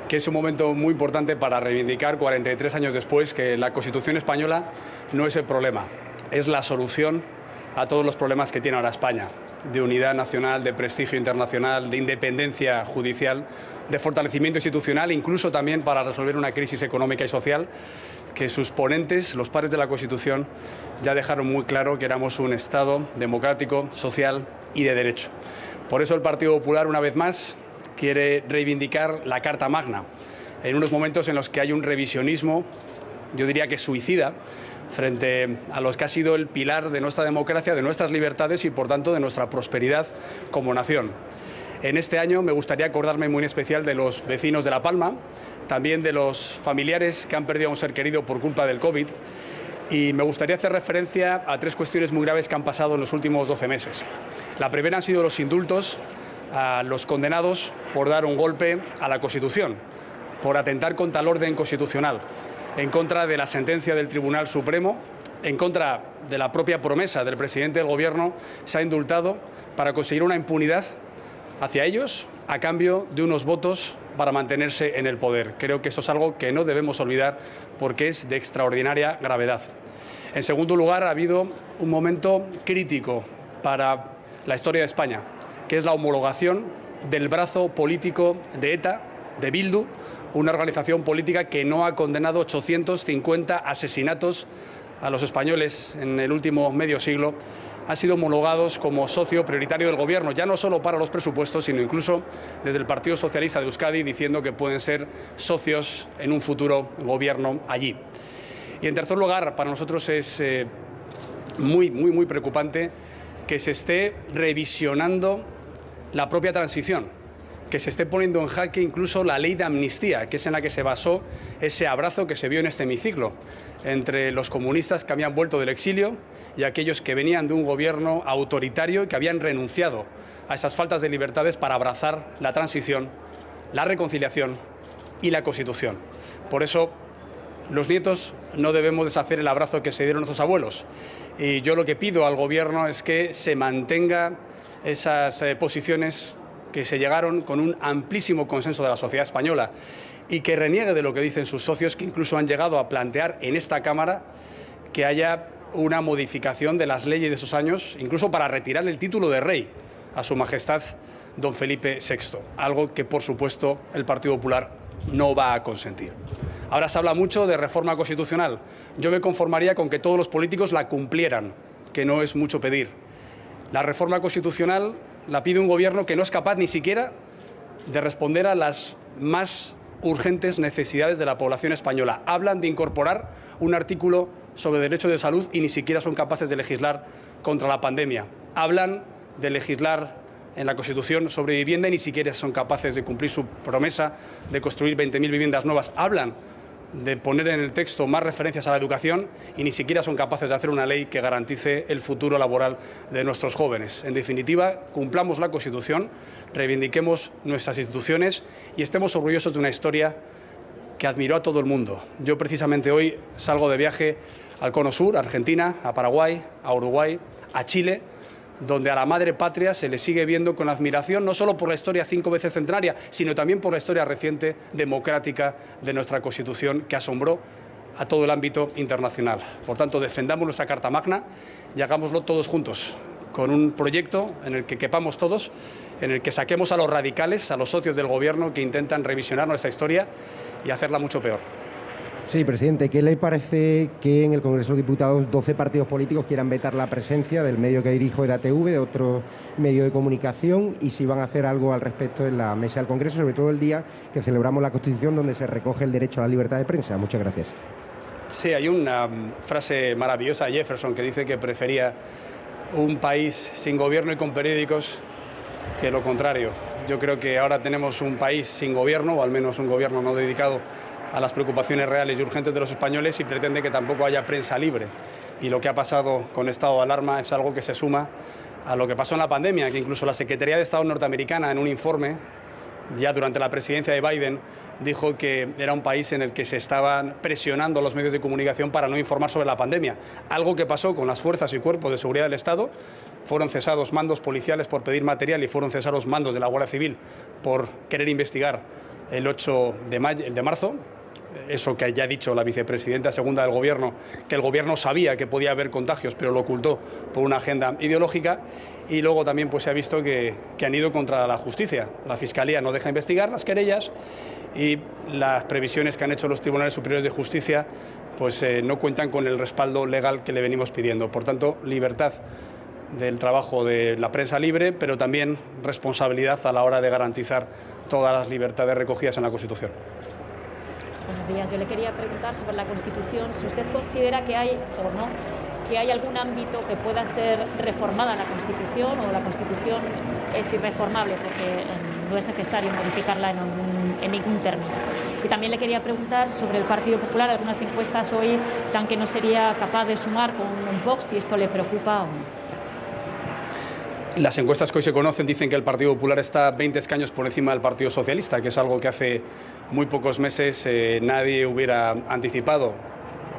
T: es un momento muy importante para reivindicar, 43 años después, que la Constitución española no es el problema, es la solución a todos los problemas que tiene ahora España, de unidad nacional, de prestigio internacional, de independencia judicial, de fortalecimiento institucional, incluso también para resolver una crisis económica y social que sus ponentes, los padres de la Constitución, ya dejaron muy claro que éramos un Estado democrático, social y de derecho. Por eso el Partido Popular, una vez más, quiere reivindicar la Carta Magna, en unos momentos en los que hay un revisionismo, yo diría que suicida, frente a los que ha sido el pilar de nuestra democracia, de nuestras libertades y, por tanto, de nuestra prosperidad como nación. En este año me gustaría acordarme muy en especial de los vecinos de La Palma, también de los familiares que han perdido a un ser querido por culpa del COVID, y me gustaría hacer referencia a tres cuestiones muy graves que han pasado en los últimos 12 meses. La primera han sido los indultos a los condenados por dar un golpe a la Constitución, por atentar contra el orden constitucional, en contra de la sentencia del Tribunal Supremo, en contra de la propia promesa del presidente del Gobierno. Se ha indultado para conseguir una impunidad hacia ellos a cambio de unos votos para mantenerse en el poder. Creo que eso es algo que no debemos olvidar porque es de extraordinaria gravedad. En segundo lugar, ha habido un momento crítico para la historia de España, que es la homologación del brazo político de ETA, de Bildu, una organización política que no ha condenado 850 asesinatos a los españoles en el último medio siglo, han sido homologados como socio prioritario del Gobierno, ya no solo para los presupuestos, sino incluso desde el Partido Socialista de Euskadi, diciendo que pueden ser socios en un futuro Gobierno allí. Y en tercer lugar, para nosotros es muy preocupante que se esté revisionando la propia transición, que se esté poniendo en jaque incluso la ley de amnistía, que es en la que se basó ese abrazo que se vio en este hemiciclo entre los comunistas que habían vuelto del exilio y aquellos que venían de un gobierno autoritario y que habían renunciado a esas faltas de libertades para abrazar la transición, la reconciliación y la Constitución. Por eso, los nietos no debemos deshacer el abrazo que se dieron nuestros abuelos. Y yo lo que pido al Gobierno es que se mantenga esas posiciones que se llegaron con un amplísimo consenso de la sociedad española y que reniegue de lo que dicen sus socios, que incluso han llegado a plantear en esta Cámara que haya una modificación de las leyes de esos años, incluso para retirar el título de rey a Su Majestad don Felipe VI, algo que, por supuesto, el Partido Popular no va a consentir. Ahora se habla mucho de reforma constitucional. Yo me conformaría con que todos los políticos la cumplieran, que no es mucho pedir. La reforma constitucional la pide un Gobierno que no es capaz ni siquiera de responder a las más urgentes necesidades de la población española. Hablan de incorporar un artículo sobre derecho de salud y ni siquiera son capaces de legislar contra la pandemia. Hablan de legislar en la Constitución sobre vivienda y ni siquiera son capaces de cumplir su promesa de construir 20.000 viviendas nuevas. Hablan de poner en el texto más referencias a la educación y ni siquiera son capaces de hacer una ley que garantice el futuro laboral de nuestros jóvenes. En definitiva, cumplamos la Constitución, reivindiquemos nuestras instituciones y estemos orgullosos de una historia que admiró a todo el mundo. Yo precisamente hoy salgo de viaje al Cono Sur, a Argentina, a Paraguay, a Uruguay, a Chile, donde a la madre patria se le sigue viendo con admiración, no solo por la historia 5 veces centenaria, sino también por la historia reciente democrática de nuestra Constitución, que asombró a todo el ámbito internacional. Por tanto, defendamos nuestra Carta Magna y hagámoslo todos juntos, con un proyecto en el que quepamos todos, en el que saquemos a los radicales, a los socios del Gobierno que intentan revisionar nuestra historia y hacerla mucho peor.
G: Sí, presidente, ¿qué le parece que en el Congreso de Diputados 12 partidos políticos quieran vetar la presencia del medio que dirijo, EDATV, de otro medio de comunicación, y si van a hacer algo al respecto en la mesa del Congreso, sobre todo el día que celebramos la Constitución, donde se recoge el derecho a la libertad de prensa? Muchas gracias.
T: Sí, hay una frase maravillosa de Jefferson que dice que prefería un país sin gobierno y con periódicos que lo contrario. Yo creo que ahora tenemos un país sin gobierno, o al menos un gobierno no dedicado a las preocupaciones reales y urgentes de los españoles, y pretende que tampoco haya prensa libre. Y lo que ha pasado con estado de alarma es algo que se suma a lo que pasó en la pandemia, que incluso la Secretaría de Estado norteamericana, en un informe ya durante la presidencia de Biden, dijo que era un país en el que se estaban presionando los medios de comunicación para no informar sobre la pandemia. Algo que pasó con las fuerzas y cuerpos de seguridad del Estado. Fueron cesados mandos policiales por pedir material y fueron cesados mandos de la Guardia Civil por querer investigar el 8 de marzo. Eso que ya ha dicho la vicepresidenta segunda del Gobierno, que el Gobierno sabía que podía haber contagios, pero lo ocultó por una agenda ideológica. Y luego también pues, se ha visto que han ido contra la justicia. La Fiscalía no deja investigar las querellas y las previsiones que han hecho los tribunales superiores de justicia pues, no cuentan con el respaldo legal que le venimos pidiendo. Por tanto, libertad del trabajo de la prensa libre, pero también responsabilidad a la hora de garantizar todas las libertades recogidas en la Constitución.
M: Buenos días. Yo le quería preguntar sobre la Constitución, si usted considera que hay o no, que hay algún ámbito que pueda ser reformada en la Constitución, o la Constitución es irreformable porque no es necesario modificarla en ningún término. Y también le quería preguntar sobre el Partido Popular. Algunas encuestas hoy dan que no sería capaz de sumar con un Vox, si esto le preocupa o no.
T: Las encuestas que hoy se conocen dicen que el Partido Popular está 20 escaños por encima del Partido Socialista, que es algo que hace muy pocos meses nadie hubiera anticipado.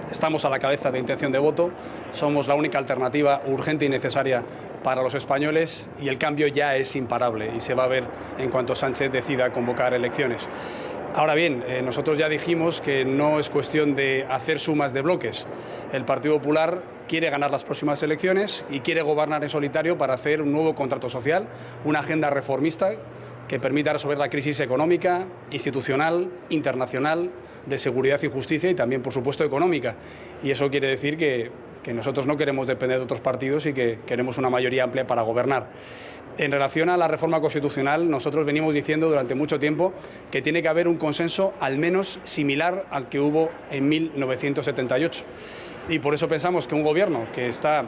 T: Estamos a la cabeza de intención de voto, somos la única alternativa urgente y necesaria para los españoles y el cambio ya es imparable y se va a ver en cuanto Sánchez decida convocar elecciones. Ahora bien, nosotros ya dijimos que no es cuestión de hacer sumas de bloques. El Partido Popular quiere ganar las próximas elecciones y quiere gobernar en solitario para hacer un nuevo contrato social, una agenda reformista que permita resolver la crisis económica, institucional, internacional, de seguridad y justicia y también, por supuesto, económica. Y eso quiere decir que nosotros no queremos depender de otros partidos y que queremos una mayoría amplia para gobernar. En relación a la reforma constitucional, nosotros venimos diciendo durante mucho tiempo que tiene que haber un consenso al menos similar al que hubo en 1978. Y por eso pensamos que un gobierno que está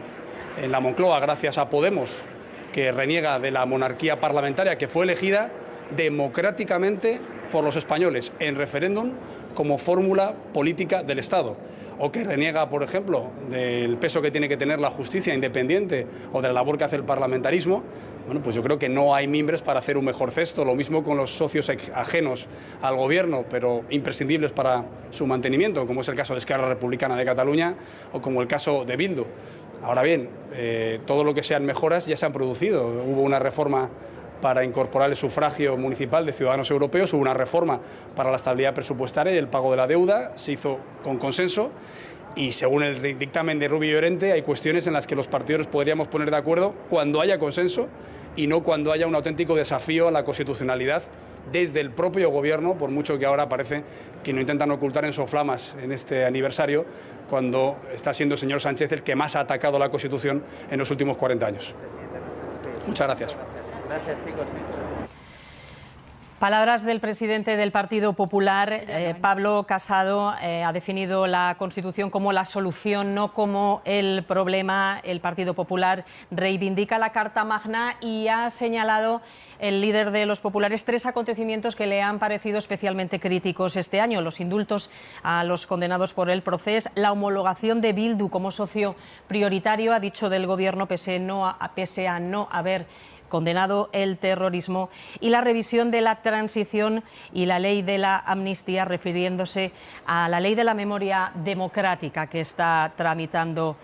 T: en la Moncloa gracias a Podemos que reniega de la monarquía parlamentaria que fue elegida democráticamente por los españoles en referéndum como fórmula política del Estado, o que reniega, por ejemplo, del peso que tiene que tener la justicia independiente o de la labor que hace el parlamentarismo. Bueno, pues yo creo que no hay mimbres para hacer un mejor cesto. Lo mismo con los socios ajenos al gobierno, pero imprescindibles para su mantenimiento, como es el caso de Esquerra Republicana de Cataluña o como el caso de Bildu. Ahora bien, todo lo que sean mejoras ya se han producido. Hubo una reforma para incorporar el sufragio municipal de ciudadanos europeos, hubo una reforma para la estabilidad presupuestaria y el pago de la deuda, se hizo con consenso y según el dictamen de Rubio Llorente hay cuestiones en las que los partidos podríamos poner de acuerdo cuando haya consenso y no cuando haya un auténtico desafío a la constitucionalidad desde el propio gobierno, por mucho que ahora parece que no intentan ocultar en soflamas en este aniversario, cuando está siendo el señor Sánchez el que más ha atacado la Constitución en los últimos 40 años. Muchas gracias.
Q: Gracias, chicos.
I: Palabras del presidente del Partido Popular, Pablo Casado, ha definido la Constitución como la solución, no como el problema. El Partido Popular reivindica la Carta Magna y ha señalado el líder de los populares 3 acontecimientos que le han parecido especialmente críticos este año: los indultos a los condenados por el Procés, la homologación de Bildu como socio prioritario, ha dicho del Gobierno, pese a no haber condenado el terrorismo, y la revisión de la transición y la ley de la amnistía, refiriéndose a la ley de la memoria democrática que está tramitando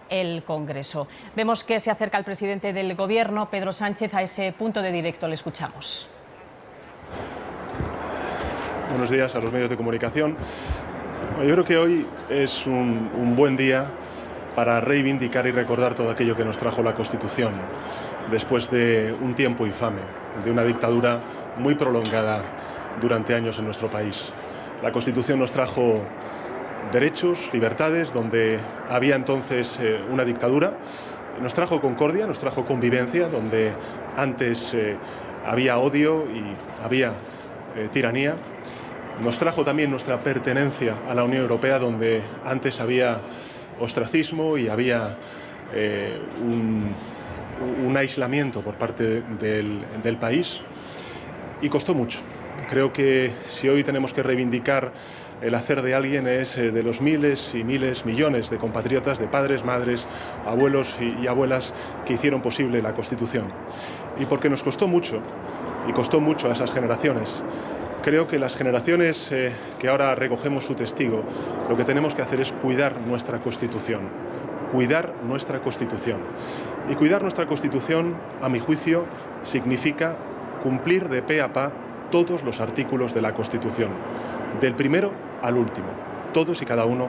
I: el Congreso. Vemos que se acerca el presidente del Gobierno, Pedro Sánchez, a ese punto de directo. Le escuchamos.
U: Buenos días a los medios de comunicación. Yo creo que hoy es un buen día para reivindicar y recordar todo aquello que nos trajo la Constitución, después de un tiempo infame, de una dictadura muy prolongada durante años en nuestro país. La Constitución nos trajo derechos, libertades, donde había entonces una dictadura. Nos trajo concordia, nos trajo convivencia, donde antes había odio y había tiranía. Nos trajo también nuestra pertenencia a la Unión Europea, donde antes había ostracismo y había un aislamiento por parte del país, y costó mucho. Creo que si hoy tenemos que reivindicar el hacer de alguien, es de los miles y miles, millones de compatriotas, de padres, madres, abuelos y abuelas que hicieron posible la Constitución. Y porque nos costó mucho, y costó mucho a esas generaciones, creo que las generaciones que ahora recogemos su testigo, lo que tenemos que hacer es cuidar nuestra Constitución. Cuidar nuestra Constitución. Y cuidar nuestra Constitución, a mi juicio, significa cumplir de pe a pa todos los artículos de la Constitución, del primero al último, todos y cada uno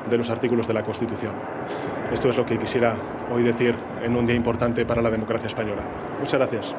U: de los artículos de la Constitución. Esto es lo que quisiera hoy decir en un día importante para la democracia española. Muchas gracias.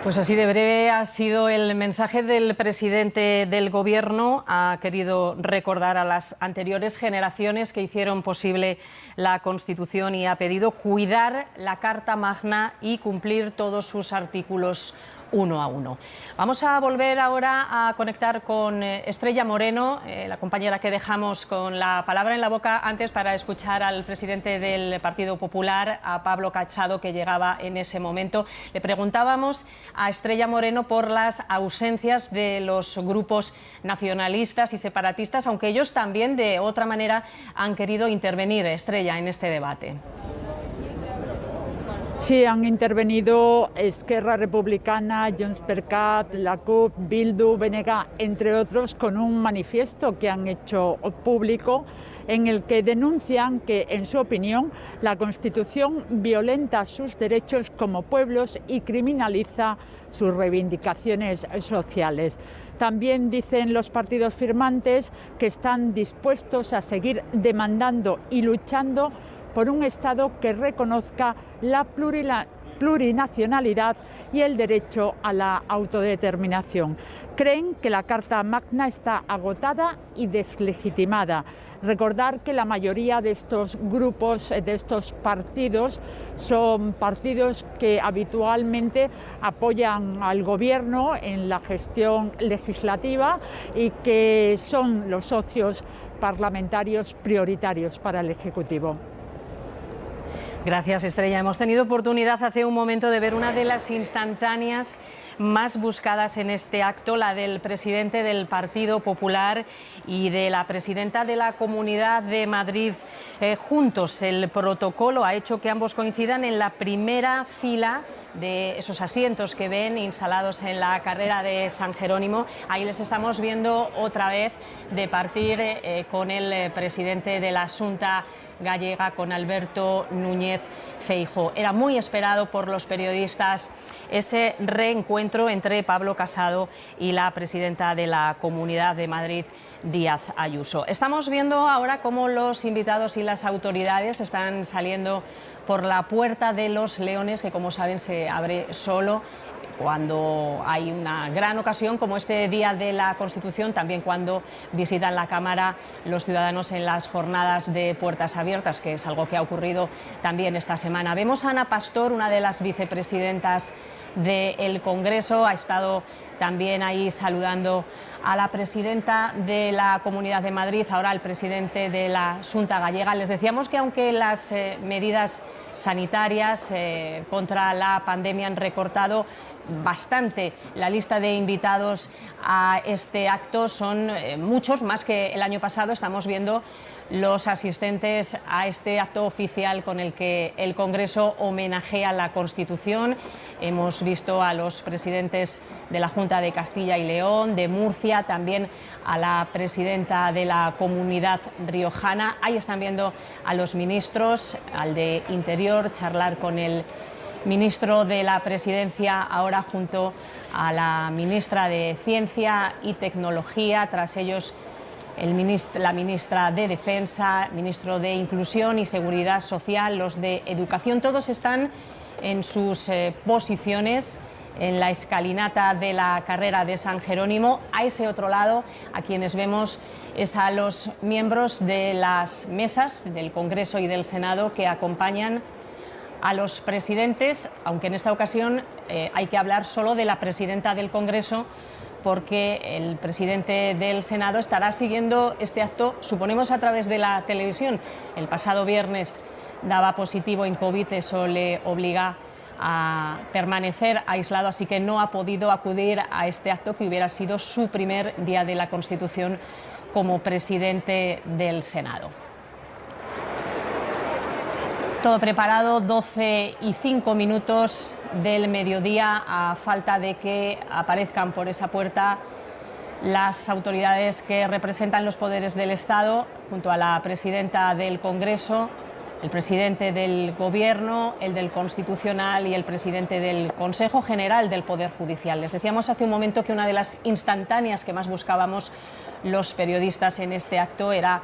I: Pues así de breve ha sido el mensaje del presidente del Gobierno. Ha querido recordar a las anteriores generaciones que hicieron posible la Constitución y ha pedido cuidar la Carta Magna y cumplir todos sus artículos uno a uno. Vamos a volver ahora a conectar con Estrella Moreno, la compañera que dejamos con la palabra en la boca antes, para escuchar al presidente del Partido Popular, a Pablo Casado, que llegaba en ese momento. Le preguntábamos a Estrella Moreno por las ausencias de los grupos nacionalistas y separatistas, aunque ellos también de otra manera han querido intervenir, Estrella, en este debate.
J: Sí, han intervenido Esquerra Republicana, Junts per Cat, la CUP, Bildu, BNG, entre otros, con un manifiesto que han hecho público en el que denuncian que, en su opinión, la Constitución violenta sus derechos como pueblos y criminaliza sus reivindicaciones sociales. También dicen los partidos firmantes que están dispuestos a seguir demandando y luchando por un Estado que reconozca la plurinacionalidad y el derecho a la autodeterminación. Creen que la Carta Magna está agotada y deslegitimada. Recordar que la mayoría de estos grupos, de estos partidos, son partidos que habitualmente apoyan al Gobierno en la gestión legislativa y que son los socios parlamentarios prioritarios para el Ejecutivo.
I: Gracias, Estrella. Hemos tenido oportunidad hace un momento de ver una de las instantáneas más buscadas en este acto, la del presidente del Partido Popular y de la presidenta de la Comunidad de Madrid juntos. El protocolo ha hecho que ambos coincidan en la primera fila de esos asientos que ven instalados en la carrera de San Jerónimo. Ahí les estamos viendo otra vez departir con el presidente de la Xunta gallega, con Alberto Núñez Feijóo. Era muy esperado por los periodistas ese reencuentro entre Pablo Casado y la presidenta de la Comunidad de Madrid, Díaz Ayuso. Estamos viendo ahora cómo los invitados y las autoridades están saliendo por la Puerta de los Leones, que como saben se abre solo cuando hay una gran ocasión como este Día de la Constitución, también cuando visitan la Cámara los ciudadanos en las jornadas de puertas abiertas, que es algo que ha ocurrido también esta semana. Vemos a Ana Pastor, una de las vicepresidentas del Congreso, ha estado también ahí saludando a la presidenta de la Comunidad de Madrid, ahora al presidente de la Xunta gallega. Les decíamos que aunque las medidas sanitarias contra la pandemia han recortado bastante la lista de invitados a este acto, son muchos, más que el año pasado. Estamos viendo los asistentes a este acto oficial con el que el Congreso homenajea la Constitución. Hemos visto a los presidentes de la Junta de Castilla y León, de Murcia, también a la presidenta de la Comunidad riojana. Ahí están viendo a los ministros, al de Interior, charlar con el ministro de la Presidencia, ahora junto a la ministra de Ciencia y Tecnología, tras ellos la ministra de Defensa, ministro de Inclusión y Seguridad Social, los de Educación. Todos están en sus posiciones en la escalinata de la carrera de San Jerónimo. A ese otro lado, a quienes vemos es a los miembros de las mesas del Congreso y del Senado que acompañan a los presidentes, aunque en esta ocasión hay que hablar solo de la presidenta del Congreso, porque el presidente del Senado estará siguiendo este acto, suponemos, a través de la televisión. El pasado viernes daba positivo en COVID, eso le obliga a permanecer aislado, así que no ha podido acudir a este acto que hubiera sido su primer día de la Constitución como presidente del Senado. Todo preparado, 12:05 del mediodía, a falta de que aparezcan por esa puerta las autoridades que representan los poderes del Estado, junto a la presidenta del Congreso, el presidente del Gobierno, el del Constitucional y el presidente del Consejo General del Poder Judicial. Les decíamos hace un momento que una de las instantáneas que más buscábamos los periodistas en este acto era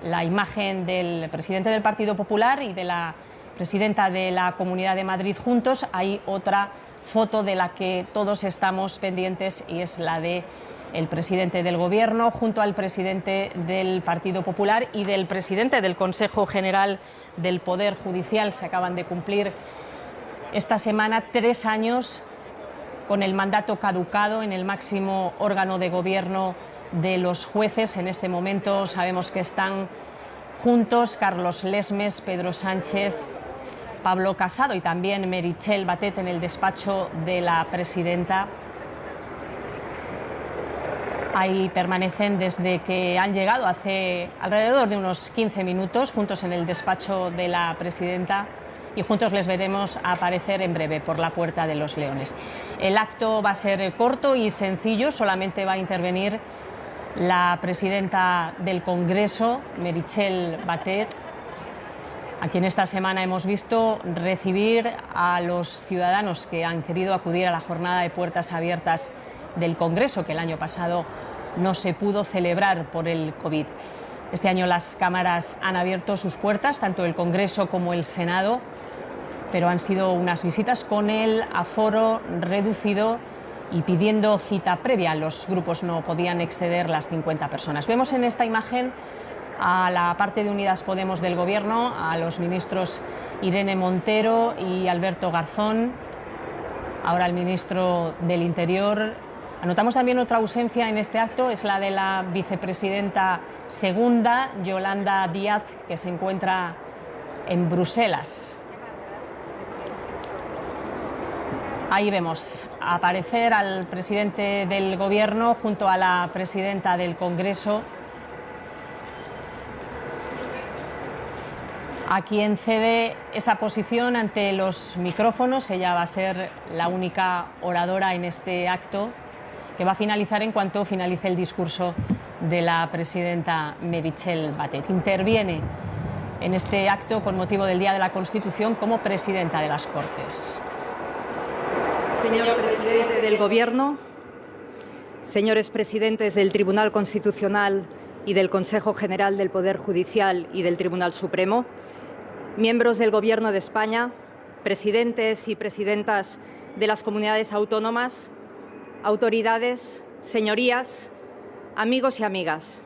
I: la imagen del presidente del Partido Popular y de la presidenta de la Comunidad de Madrid juntos. Hay otra foto de la que todos estamos pendientes y es la de el presidente del Gobierno junto al presidente del Partido Popular y del presidente del Consejo General del Poder Judicial. Se acaban de cumplir esta semana 3 años con el mandato caducado en el máximo órgano de gobierno de los jueces. En este momento sabemos que están juntos Carlos Lesmes, Pedro Sánchez, Pablo Casado y también Meritxell Batet en el despacho de la presidenta. Ahí permanecen desde que han llegado hace alrededor de unos 15 minutos, juntos en el despacho de la presidenta, y juntos les veremos aparecer en breve por la Puerta de los Leones. El acto va a ser corto y sencillo, solamente va a intervenir la presidenta del Congreso, Meritxell Batet, a quien esta semana hemos visto recibir a los ciudadanos que han querido acudir a la jornada de puertas abiertas del Congreso, que el año pasado no se pudo celebrar por el COVID. Este año las cámaras han abierto sus puertas, tanto el Congreso como el Senado, pero han sido unas visitas con el aforo reducido y pidiendo cita previa. Los grupos no podían exceder las 50 personas. Vemos en esta imagen a la parte de Unidas Podemos del Gobierno, a los ministros Irene Montero y Alberto Garzón, ahora el ministro del Interior. Anotamos también otra ausencia en este acto, es la de la vicepresidenta segunda, Yolanda Díaz, que se encuentra en Bruselas. Ahí vemos aparecer al presidente del Gobierno junto a la presidenta del Congreso, a quien cede esa posición ante los micrófonos. Ella va a ser la única oradora en este acto, que va a finalizar en cuanto finalice el discurso de la presidenta Meritxell Batet. Interviene en este acto con motivo del Día de la Constitución como presidenta de las Cortes.
E: Señor presidente del Gobierno, señores presidentes del Tribunal Constitucional y del Consejo General del Poder Judicial y del Tribunal Supremo, miembros del Gobierno de España, presidentes y presidentas de las comunidades autónomas, autoridades, señorías, amigos y amigas.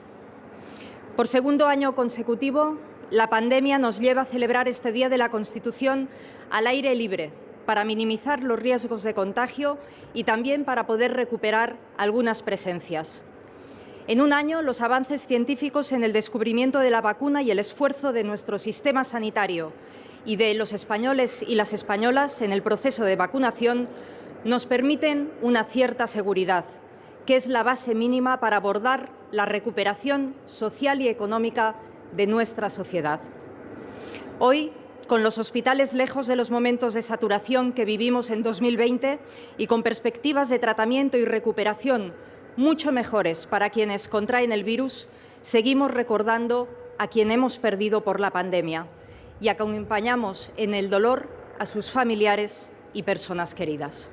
E: Por segundo año consecutivo, la pandemia nos lleva a celebrar este Día de la Constitución al aire libre, para minimizar los riesgos de contagio y también para poder recuperar algunas presencias. En un año, los avances científicos en el descubrimiento de la vacuna y el esfuerzo de nuestro sistema sanitario y de los españoles y las españolas en el proceso de vacunación nos permiten una cierta seguridad, que es la base mínima para abordar la recuperación social y económica de nuestra sociedad. Hoy, con los hospitales lejos de los momentos de saturación que vivimos en 2020 y con perspectivas de tratamiento y recuperación mucho mejores para quienes contraen el virus, seguimos recordando a quien hemos perdido por la pandemia y acompañamos en el dolor a sus familiares y personas queridas.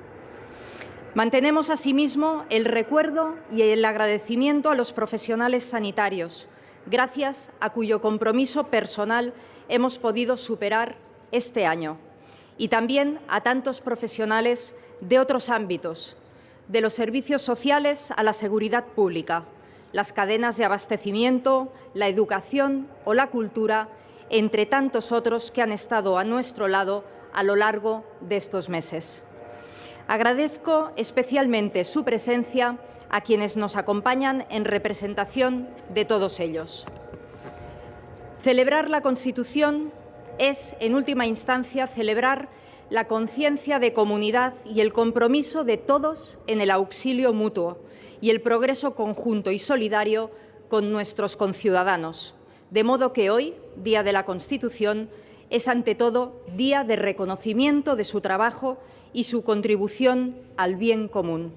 E: Mantenemos asimismo el recuerdo y el agradecimiento a los profesionales sanitarios, gracias a cuyo compromiso personal hemos podido superar este año, y también a tantos profesionales de otros ámbitos, de los servicios sociales a la seguridad pública, las cadenas de abastecimiento, la educación o la cultura, entre tantos otros que han estado a nuestro lado a lo largo de estos meses. Agradezco especialmente su presencia a quienes nos acompañan en representación de todos ellos. Celebrar la Constitución es, en última instancia, celebrar la conciencia de comunidad y el compromiso de todos en el auxilio mutuo y el progreso conjunto y solidario con nuestros conciudadanos. De modo que hoy, Día de la Constitución, es ante todo día de reconocimiento de su trabajo y su contribución al bien común.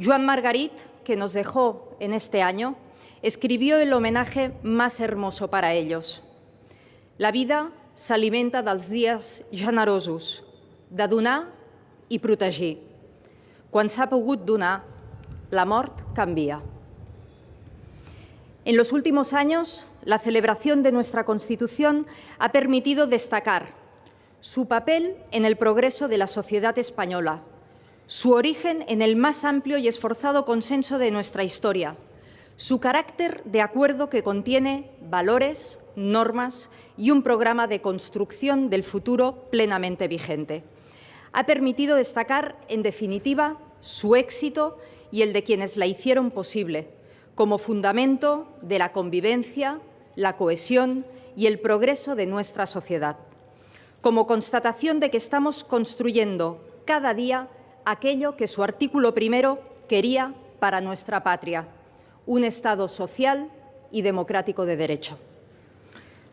E: Joan Margarit, que nos dejó en este año, escribió el homenaje más hermoso para ellos. La vida s'alimenta dels dies generosos, de donar i protegir. Quan s'ha pogut donar, la mort canvia. En los últimos años, la celebración de nuestra Constitución ha permitido destacar su papel en el progreso de la sociedad española, su origen en el más amplio y esforzado consenso de nuestra historia, su carácter de acuerdo que contiene valores, normas y un programa de construcción del futuro plenamente vigente. Ha permitido destacar, en definitiva, su éxito y el de quienes la hicieron posible, como fundamento de la convivencia, la cohesión y el progreso de nuestra sociedad, como constatación de que estamos construyendo cada día aquello que su artículo primero quería para nuestra patria: un Estado social y democrático de derecho.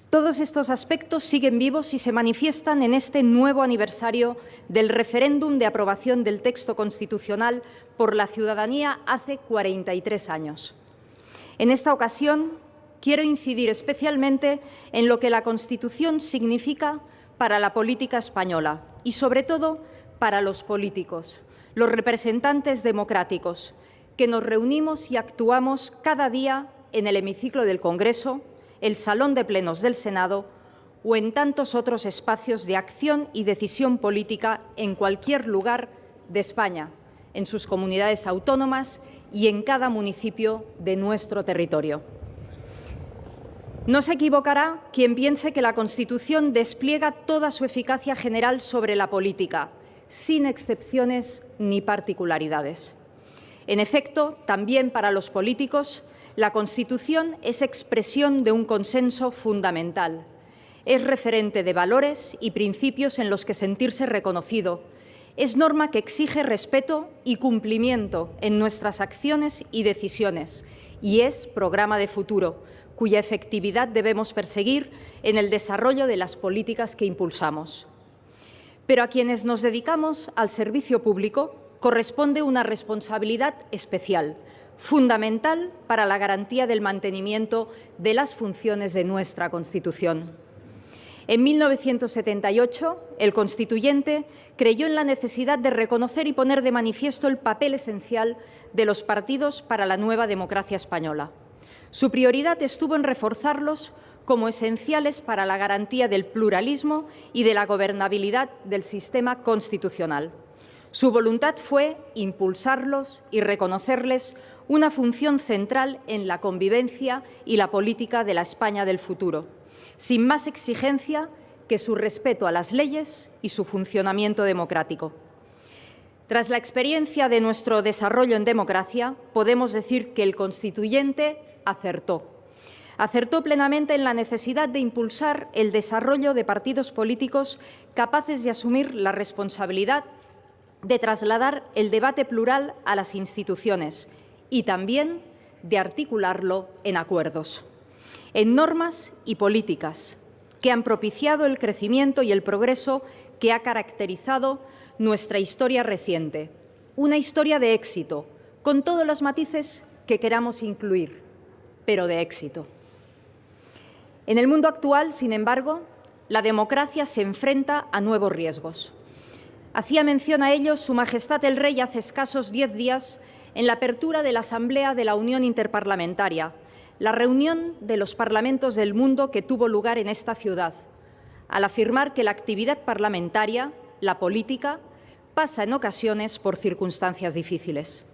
E: Todos estos aspectos siguen vivos y se manifiestan en este nuevo aniversario del referéndum de aprobación del texto constitucional por la ciudadanía hace 43 años. En esta ocasión, quiero incidir especialmente en lo que la Constitución significa para la política española y, sobre todo, para los políticos, los representantes democráticos, que nos reunimos y actuamos cada día en el hemiciclo del Congreso, el Salón de Plenos del Senado o en tantos otros espacios de acción y decisión política en cualquier lugar de España, en sus comunidades autónomas y en cada municipio de nuestro territorio. No se equivocará quien piense que la Constitución despliega toda su eficacia general sobre la política, sin excepciones ni particularidades. En efecto, también para los políticos, la Constitución es expresión de un consenso fundamental. Es referente de valores y principios en los que sentirse reconocido, Es norma que exige respeto y cumplimiento en nuestras acciones y decisiones, y es programa de futuro, cuya efectividad debemos perseguir en el desarrollo de las políticas que impulsamos. Pero a quienes nos dedicamos al servicio público corresponde una responsabilidad especial, fundamental para la garantía del mantenimiento de las funciones de nuestra Constitución. En 1978, el constituyente creyó en la necesidad de reconocer y poner de manifiesto el papel esencial de los partidos para la nueva democracia española. Su prioridad estuvo en reforzarlos como esenciales para la garantía del pluralismo y de la gobernabilidad del sistema constitucional. Su voluntad fue impulsarlos y reconocerles una función central en la convivencia y la política de la España del futuro, sin más exigencia que su respeto a las leyes y su funcionamiento democrático. Tras la experiencia de nuestro desarrollo en democracia, podemos decir que el constituyente acertó. Acertó plenamente en la necesidad de impulsar el desarrollo de partidos políticos capaces de asumir la responsabilidad de trasladar el debate plural a las instituciones y también de articularlo en acuerdos, en normas y políticas que han propiciado el crecimiento y el progreso que ha caracterizado nuestra historia reciente. Una historia de éxito, con todos los matices que queramos incluir, pero de éxito. En el mundo actual, sin embargo, la democracia se enfrenta a nuevos riesgos. Hacía mención a ellos Su Majestad el Rey hace escasos 10 días en la apertura de la Asamblea de la Unión Interparlamentaria, la reunión de los parlamentos del mundo que tuvo lugar en esta ciudad, al afirmar que la actividad parlamentaria, la política, pasa en ocasiones por circunstancias difíciles.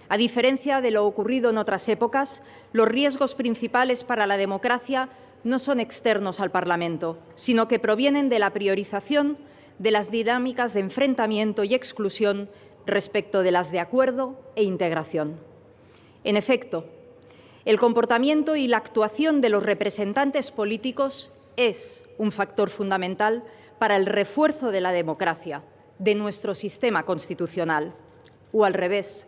E: A diferencia de lo ocurrido en otras épocas, los riesgos principales para la democracia no son externos al Parlamento, sino que provienen de la priorización de las dinámicas de enfrentamiento y exclusión respecto de las de acuerdo e integración. En efecto, el comportamiento y la actuación de los representantes políticos es un factor fundamental para el refuerzo de la democracia, de nuestro sistema constitucional, o al revés,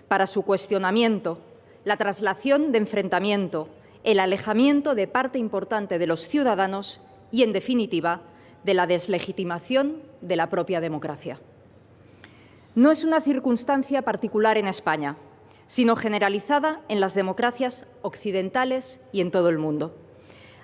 E: para su cuestionamiento, la traslación de enfrentamiento, el alejamiento de parte importante de los ciudadanos y, en definitiva, de la deslegitimación de la propia democracia. No es una circunstancia particular en España, sino generalizada en las democracias occidentales y en todo el mundo.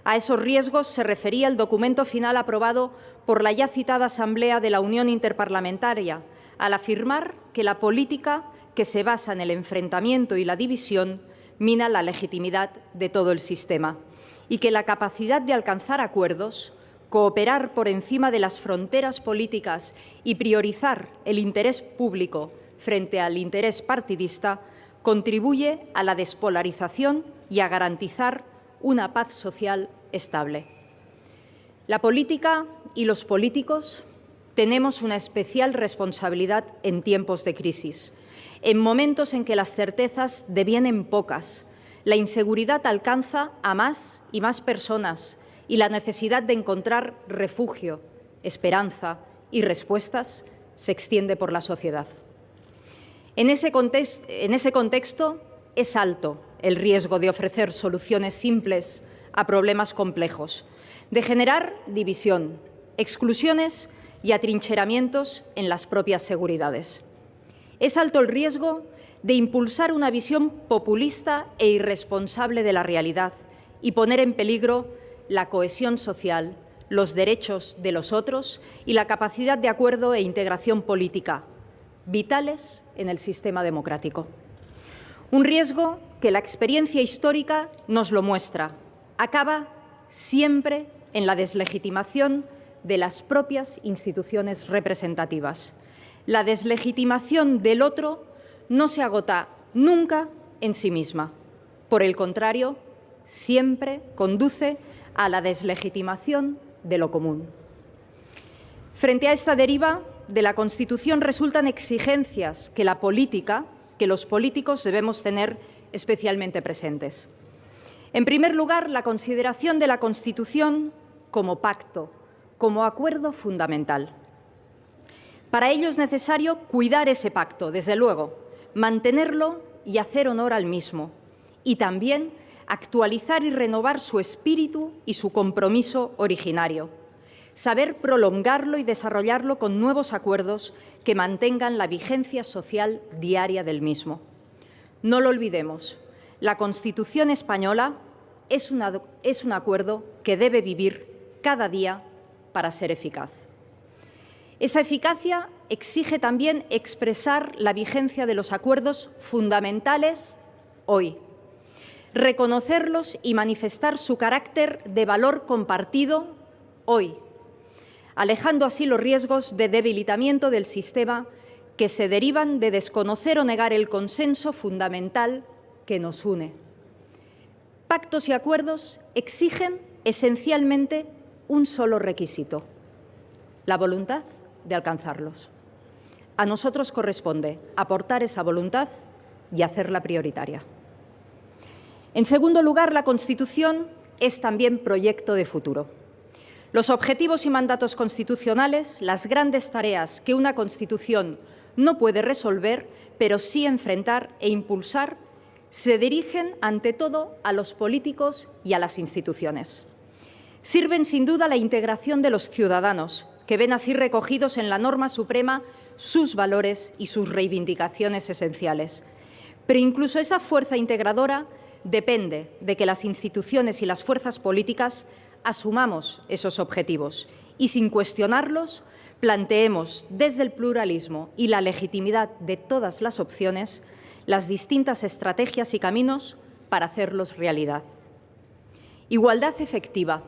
E: A esos riesgos se refería el documento final aprobado por la ya citada Asamblea de la Unión Interparlamentaria, al afirmar que la política que se basa en el enfrentamiento y la división mina la legitimidad de todo el sistema y que la capacidad de alcanzar acuerdos, cooperar por encima de las fronteras políticas y priorizar el interés público frente al interés partidista contribuye a la despolarización y a garantizar una paz social estable. La política y los políticos tenemos una especial responsabilidad en tiempos de crisis, en momentos en que las certezas devienen pocas, la inseguridad alcanza a más y más personas y la necesidad de encontrar refugio, esperanza y respuestas se extiende por la sociedad. En ese contexto es alto el riesgo de ofrecer soluciones simples a problemas complejos, de generar división, exclusiones y atrincheramientos en las propias seguridades. Es alto el riesgo de impulsar una visión populista e irresponsable de la realidad y poner en peligro la cohesión social, los derechos de los otros y la capacidad de acuerdo e integración política, vitales en el sistema democrático. Un riesgo que la experiencia histórica nos lo muestra. Acaba siempre en la deslegitimación de las propias instituciones representativas. La deslegitimación del otro no se agota nunca en sí misma. Por el contrario, siempre conduce a la deslegitimación de lo común. Frente a esta deriva, de la Constitución resultan exigencias que la política, que los políticos debemos tener especialmente presentes. En primer lugar, la consideración de la Constitución como pacto, como acuerdo fundamental. Para ello es necesario cuidar ese pacto, desde luego, mantenerlo y hacer honor al mismo, y también actualizar y renovar su espíritu y su compromiso originario, saber prolongarlo y desarrollarlo con nuevos acuerdos que mantengan la vigencia social diaria del mismo. No lo olvidemos, la Constitución española es un acuerdo que debe vivir cada día para ser eficaz. Esa eficacia exige también expresar la vigencia de los acuerdos fundamentales hoy, reconocerlos y manifestar su carácter de valor compartido hoy, alejando así los riesgos de debilitamiento del sistema que se derivan de desconocer o negar el consenso fundamental que nos une. Pactos y acuerdos exigen esencialmente un solo requisito: la voluntad de alcanzarlos. A nosotros corresponde aportar esa voluntad y hacerla prioritaria. En segundo lugar, la Constitución es también proyecto de futuro. Los objetivos y mandatos constitucionales, las grandes tareas que una Constitución no puede resolver, pero sí enfrentar e impulsar, se dirigen ante todo a los políticos y a las instituciones. Sirven sin duda a la integración de los ciudadanos, que ven así recogidos en la norma suprema sus valores y sus reivindicaciones esenciales. Pero incluso esa fuerza integradora depende de que las instituciones y las fuerzas políticas asumamos esos objetivos y, sin cuestionarlos, planteemos desde el pluralismo y la legitimidad de todas las opciones las distintas estrategias y caminos para hacerlos realidad. Igualdad efectiva,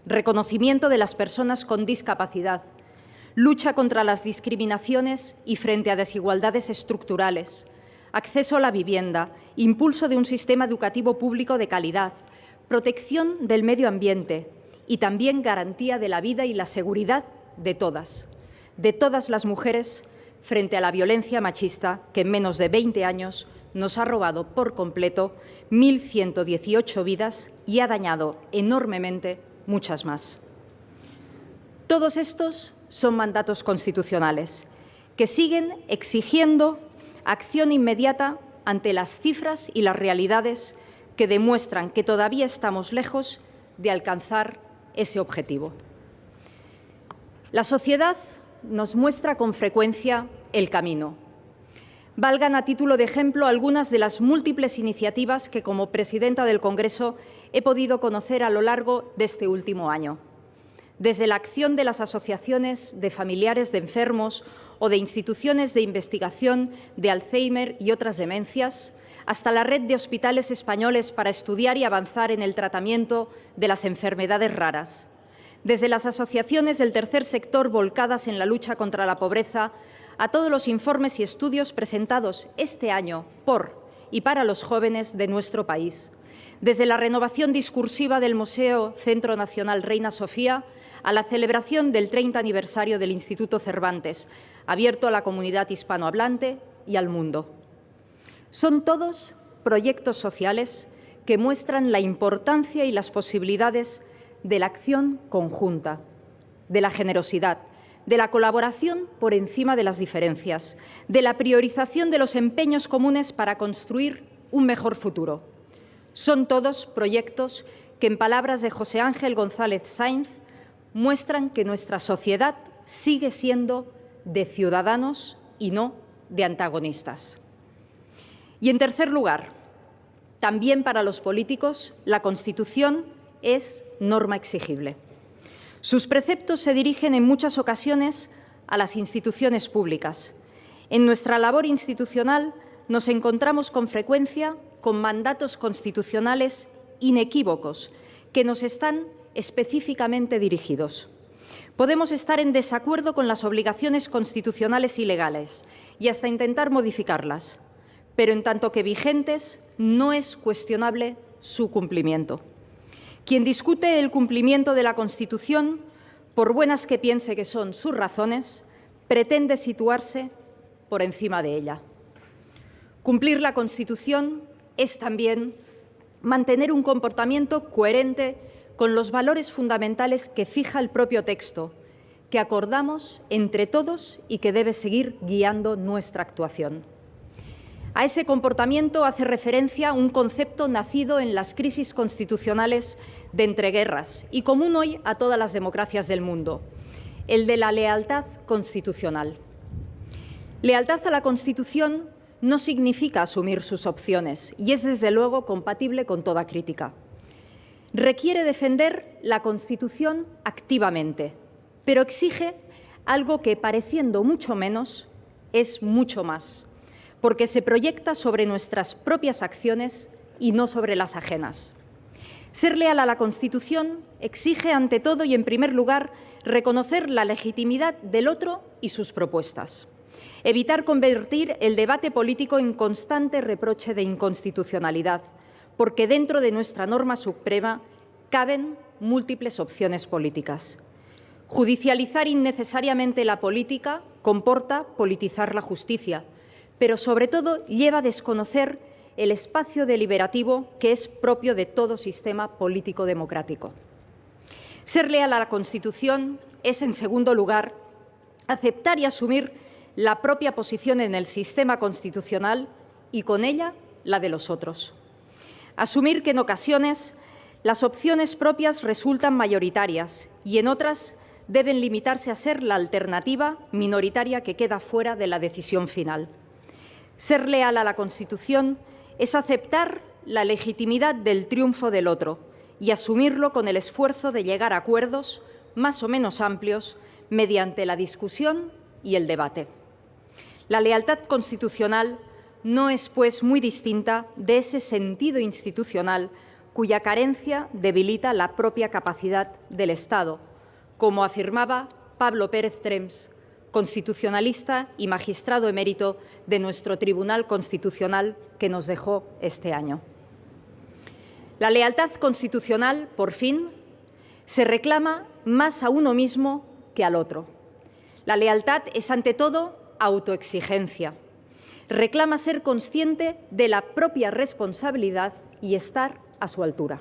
E: reconocimiento de las personas con discapacidad, lucha contra las discriminaciones y frente a desigualdades estructurales, acceso a la vivienda, impulso de un sistema educativo público de calidad, protección del medio ambiente y también garantía de la vida y la seguridad de todas las mujeres frente a la violencia machista que en menos de 20 años nos ha robado por completo 1.118 vidas y ha dañado enormemente muchas más. Todos estos son mandatos constitucionales que siguen exigiendo acción inmediata ante las cifras y las realidades que demuestran que todavía estamos lejos de alcanzar ese objetivo. La sociedad nos muestra con frecuencia el camino. Valgan a título de ejemplo algunas de las múltiples iniciativas que, como presidenta del Congreso, he podido conocer a lo largo de este último año. Desde la acción de las asociaciones de familiares de enfermos o de instituciones de investigación de Alzheimer y otras demencias, hasta la red de hospitales españoles para estudiar y avanzar en el tratamiento de las enfermedades raras. Desde las asociaciones del tercer sector volcadas en la lucha contra la pobreza, a todos los informes y estudios presentados este año por y para los jóvenes de nuestro país. Desde la renovación discursiva del Museo Centro Nacional Reina Sofía a la celebración del 30 aniversario del Instituto Cervantes, abierto a la comunidad hispanohablante y al mundo. Son todos proyectos sociales que muestran la importancia y las posibilidades de la acción conjunta, de la generosidad, de la colaboración por encima de las diferencias, de la priorización de los empeños comunes para construir un mejor futuro. Son todos proyectos que, en palabras de José Ángel González Sainz, muestran que nuestra sociedad sigue siendo de ciudadanos y no de antagonistas. Y, en tercer lugar, también para los políticos, la Constitución es norma exigible. Sus preceptos se dirigen en muchas ocasiones a las instituciones públicas. En nuestra labor institucional nos encontramos con frecuencia con mandatos constitucionales inequívocos que nos están específicamente dirigidos. Podemos estar en desacuerdo con las obligaciones constitucionales y legales y hasta intentar modificarlas, pero en tanto que vigentes no es cuestionable su cumplimiento. Quien discute el cumplimiento de la Constitución, por buenas que piense que son sus razones, pretende situarse por encima de ella. Cumplir la Constitución es también mantener un comportamiento coherente con los valores fundamentales que fija el propio texto, que acordamos entre todos y que debe seguir guiando nuestra actuación. A ese comportamiento hace referencia un concepto nacido en las crisis constitucionales de entreguerras y común hoy a todas las democracias del mundo, el de la lealtad constitucional. Lealtad a la Constitución no significa asumir sus opciones y es, desde luego, compatible con toda crítica. Requiere defender la Constitución activamente, pero exige algo que, pareciendo mucho menos, es mucho más, porque se proyecta sobre nuestras propias acciones y no sobre las ajenas. Ser leal a la Constitución exige, ante todo y en primer lugar, reconocer la legitimidad del otro y sus propuestas. Evitar convertir el debate político en constante reproche de inconstitucionalidad, porque dentro de nuestra norma suprema caben múltiples opciones políticas. Judicializar innecesariamente la política comporta politizar la justicia, pero sobre todo lleva a desconocer el espacio deliberativo que es propio de todo sistema político democrático. Ser leal a la Constitución es, en segundo lugar, aceptar y asumir la propia posición en el sistema constitucional y, con ella, la de los otros. Asumir que en ocasiones las opciones propias resultan mayoritarias y en otras deben limitarse a ser la alternativa minoritaria que queda fuera de la decisión final. Ser leal a la Constitución es aceptar la legitimidad del triunfo del otro y asumirlo con el esfuerzo de llegar a acuerdos más o menos amplios mediante la discusión y el debate. La lealtad constitucional no es, pues, muy distinta de ese sentido institucional cuya carencia debilita la propia capacidad del Estado, como afirmaba Pablo Pérez Trems, constitucionalista y magistrado emérito de nuestro Tribunal Constitucional, que nos dejó este año. La lealtad constitucional, por fin, se reclama más a uno mismo que al otro. La lealtad es, ante todo, autoexigencia. Reclama ser consciente de la propia responsabilidad y estar a su altura.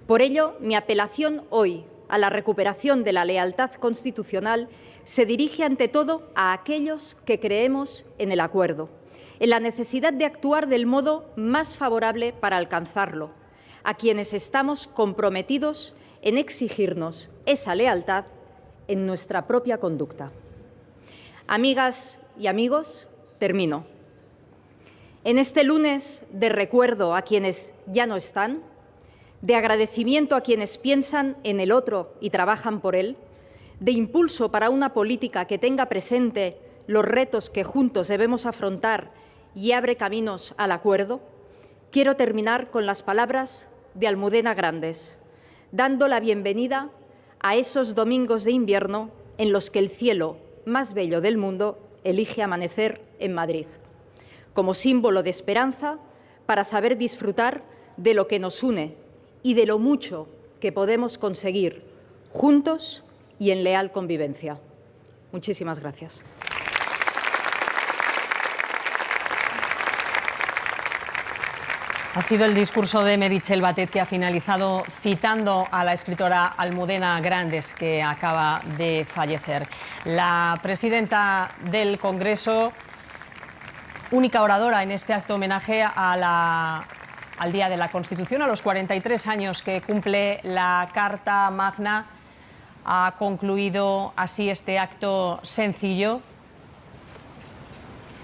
E: Por ello, mi apelación hoy a la recuperación de la lealtad constitucional se dirige ante todo a aquellos que creemos en el acuerdo, en la necesidad de actuar del modo más favorable para alcanzarlo, a quienes estamos comprometidos en exigirnos esa lealtad en nuestra propia conducta. Amigas y amigos, termino. En este lunes de recuerdo a quienes ya no están, de agradecimiento a quienes piensan en el otro y trabajan por él, de impulso para una política que tenga presente los retos que juntos debemos afrontar y abre caminos al acuerdo, quiero terminar con las palabras de Almudena Grandes, dando la bienvenida a esos domingos de invierno en los que el cielo más bello del mundo elige amanecer en Madrid, como símbolo de esperanza para saber disfrutar de lo que nos une y de lo mucho que podemos conseguir juntos y en leal convivencia. Muchísimas gracias.
I: Ha sido el discurso de Meritxell Batet, que ha finalizado citando a la escritora Almudena Grandes, que acaba de fallecer. La presidenta del Congreso, única oradora en este acto homenaje al Día de la Constitución, a los 43 años que cumple la Carta Magna, ha concluido así este acto sencillo,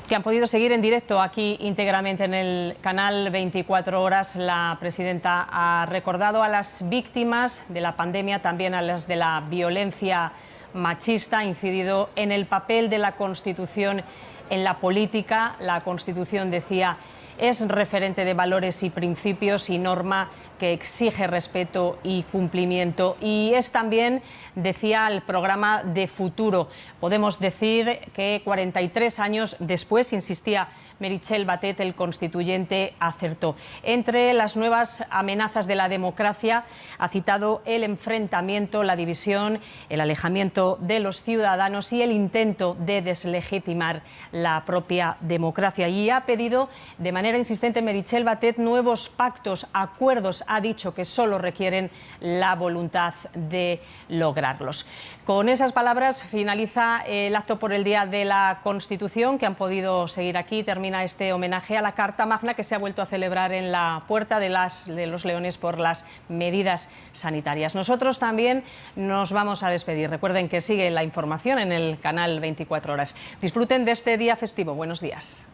I: que han podido seguir en directo aquí íntegramente en el canal 24 horas. La presidenta ha recordado a las víctimas de la pandemia, también a las de la violencia machista, ha incidido en el papel de la Constitución en la política. La Constitución, decía, es referente de valores y principios y norma que exige respeto y cumplimiento. Y es también, decía, el programa de futuro. Podemos decir que 43 años después, insistía Meritxell Batet, el constituyente acertó. Entre las nuevas amenazas de la democracia ha citado el enfrentamiento, la división, el alejamiento de los ciudadanos y el intento de deslegitimar la propia democracia. Y ha pedido de manera manera insistente Meritxell Batet, nuevos pactos, acuerdos, ha dicho que solo requieren la voluntad de lograrlos. Con esas palabras finaliza el acto por el Día de la Constitución, que han podido seguir aquí. Termina este homenaje a la Carta Magna, que se ha vuelto a celebrar en la Puerta de los Leones por las medidas sanitarias. Nosotros también nos vamos a despedir. Recuerden que sigue la información en el canal 24 Horas. Disfruten de este día festivo. Buenos días.